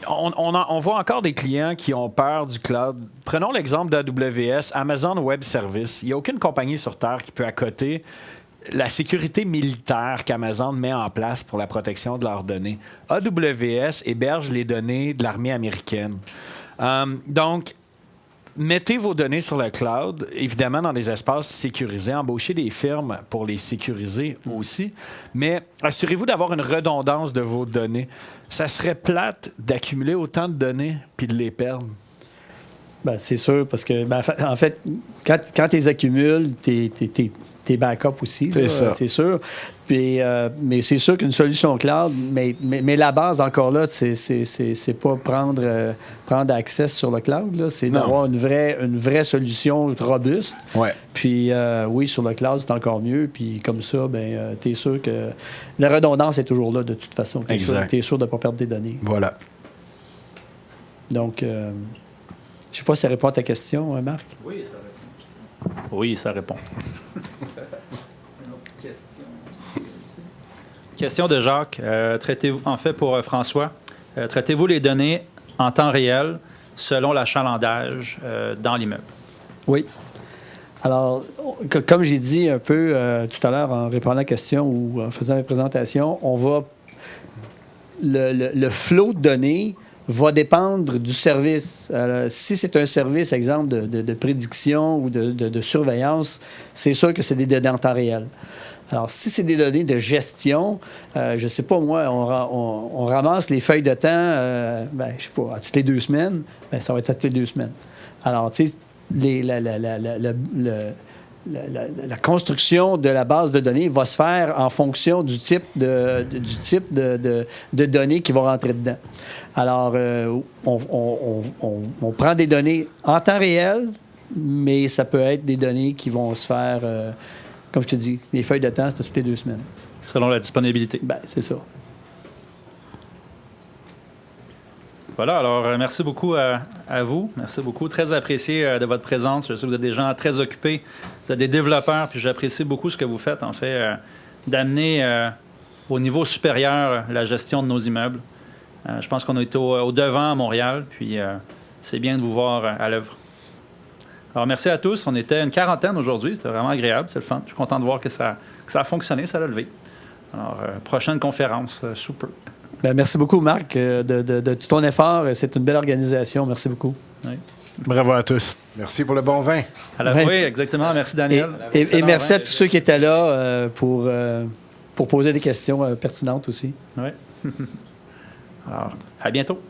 On voit encore des clients qui ont peur du cloud. Prenons l'exemple d'AWS, Amazon Web Services. Il n'y a aucune compagnie sur Terre qui peut accoter la sécurité militaire qu'Amazon met en place pour la protection de leurs données. AWS héberge les données de l'armée américaine. Donc, mettez vos données sur le cloud, évidemment dans des espaces sécurisés. Embauchez des firmes pour les sécuriser aussi. Mais assurez-vous d'avoir une redondance de vos données. Ça serait plate d'accumuler autant de données puis de les perdre. Ben, c'est sûr, parce que, en fait, quand tu les accumules, tes backups aussi, c'est sûr. Puis, mais c'est sûr qu'une solution cloud, mais la base, encore là, c'est pas prendre access sur le cloud, là, c'est d'avoir une vraie solution robuste. Ouais. Puis, oui, sur le cloud, c'est encore mieux. Puis, comme ça, tu es sûr que la redondance est toujours là, de toute façon. Tu es sûr de ne pas perdre tes données. Voilà. Donc, je ne sais pas si ça répond à ta question, Marc. Oui, ça répond. Oui, ça répond. Une autre question. Question de Jacques. Traitez-vous, en fait, pour François, traitez-vous les données en temps réel selon l'achalandage dans l'immeuble? Oui. Alors, comme j'ai dit un peu tout à l'heure en répondant à la question ou en faisant ma présentation, on va le flot de données va dépendre du service. Si c'est un service, exemple, de prédiction ou de surveillance, c'est sûr que c'est des données en temps réel. Alors, si c'est des données de gestion, je ne sais pas, moi, on ramasse les feuilles de temps, je ne sais pas, à toutes les 2 semaines, ça va être à toutes les 2 semaines. Alors, tu sais, la construction de la base de données va se faire en fonction du type de données qui vont rentrer dedans. Alors, on prend des données en temps réel, mais ça peut être des données qui vont se faire, comme je te dis, les feuilles de temps, c'est toutes les 2 semaines. Selon la disponibilité. C'est ça. Voilà, alors merci beaucoup à vous. Merci beaucoup. Très apprécié de votre présence. Je sais que vous êtes des gens très occupés. Vous êtes des développeurs, puis j'apprécie beaucoup ce que vous faites, en fait, d'amener au niveau supérieur la gestion de nos immeubles. Je pense qu'on a été au devant à Montréal, puis c'est bien de vous voir à l'œuvre. Alors, merci à tous. On était une quarantaine aujourd'hui. C'était vraiment agréable. C'est le fun. Je suis content de voir que ça a fonctionné, ça l'a levé. Alors, prochaine conférence sous peu. Merci beaucoup, Marc, de tout ton effort. C'est une belle organisation. Merci beaucoup. Oui. Bravo à tous. Merci pour le bon vin. Oui, exactement. Merci, Daniel. Et merci à tous ceux qui étaient là pour poser des questions pertinentes aussi. Oui. Alors, à bientôt.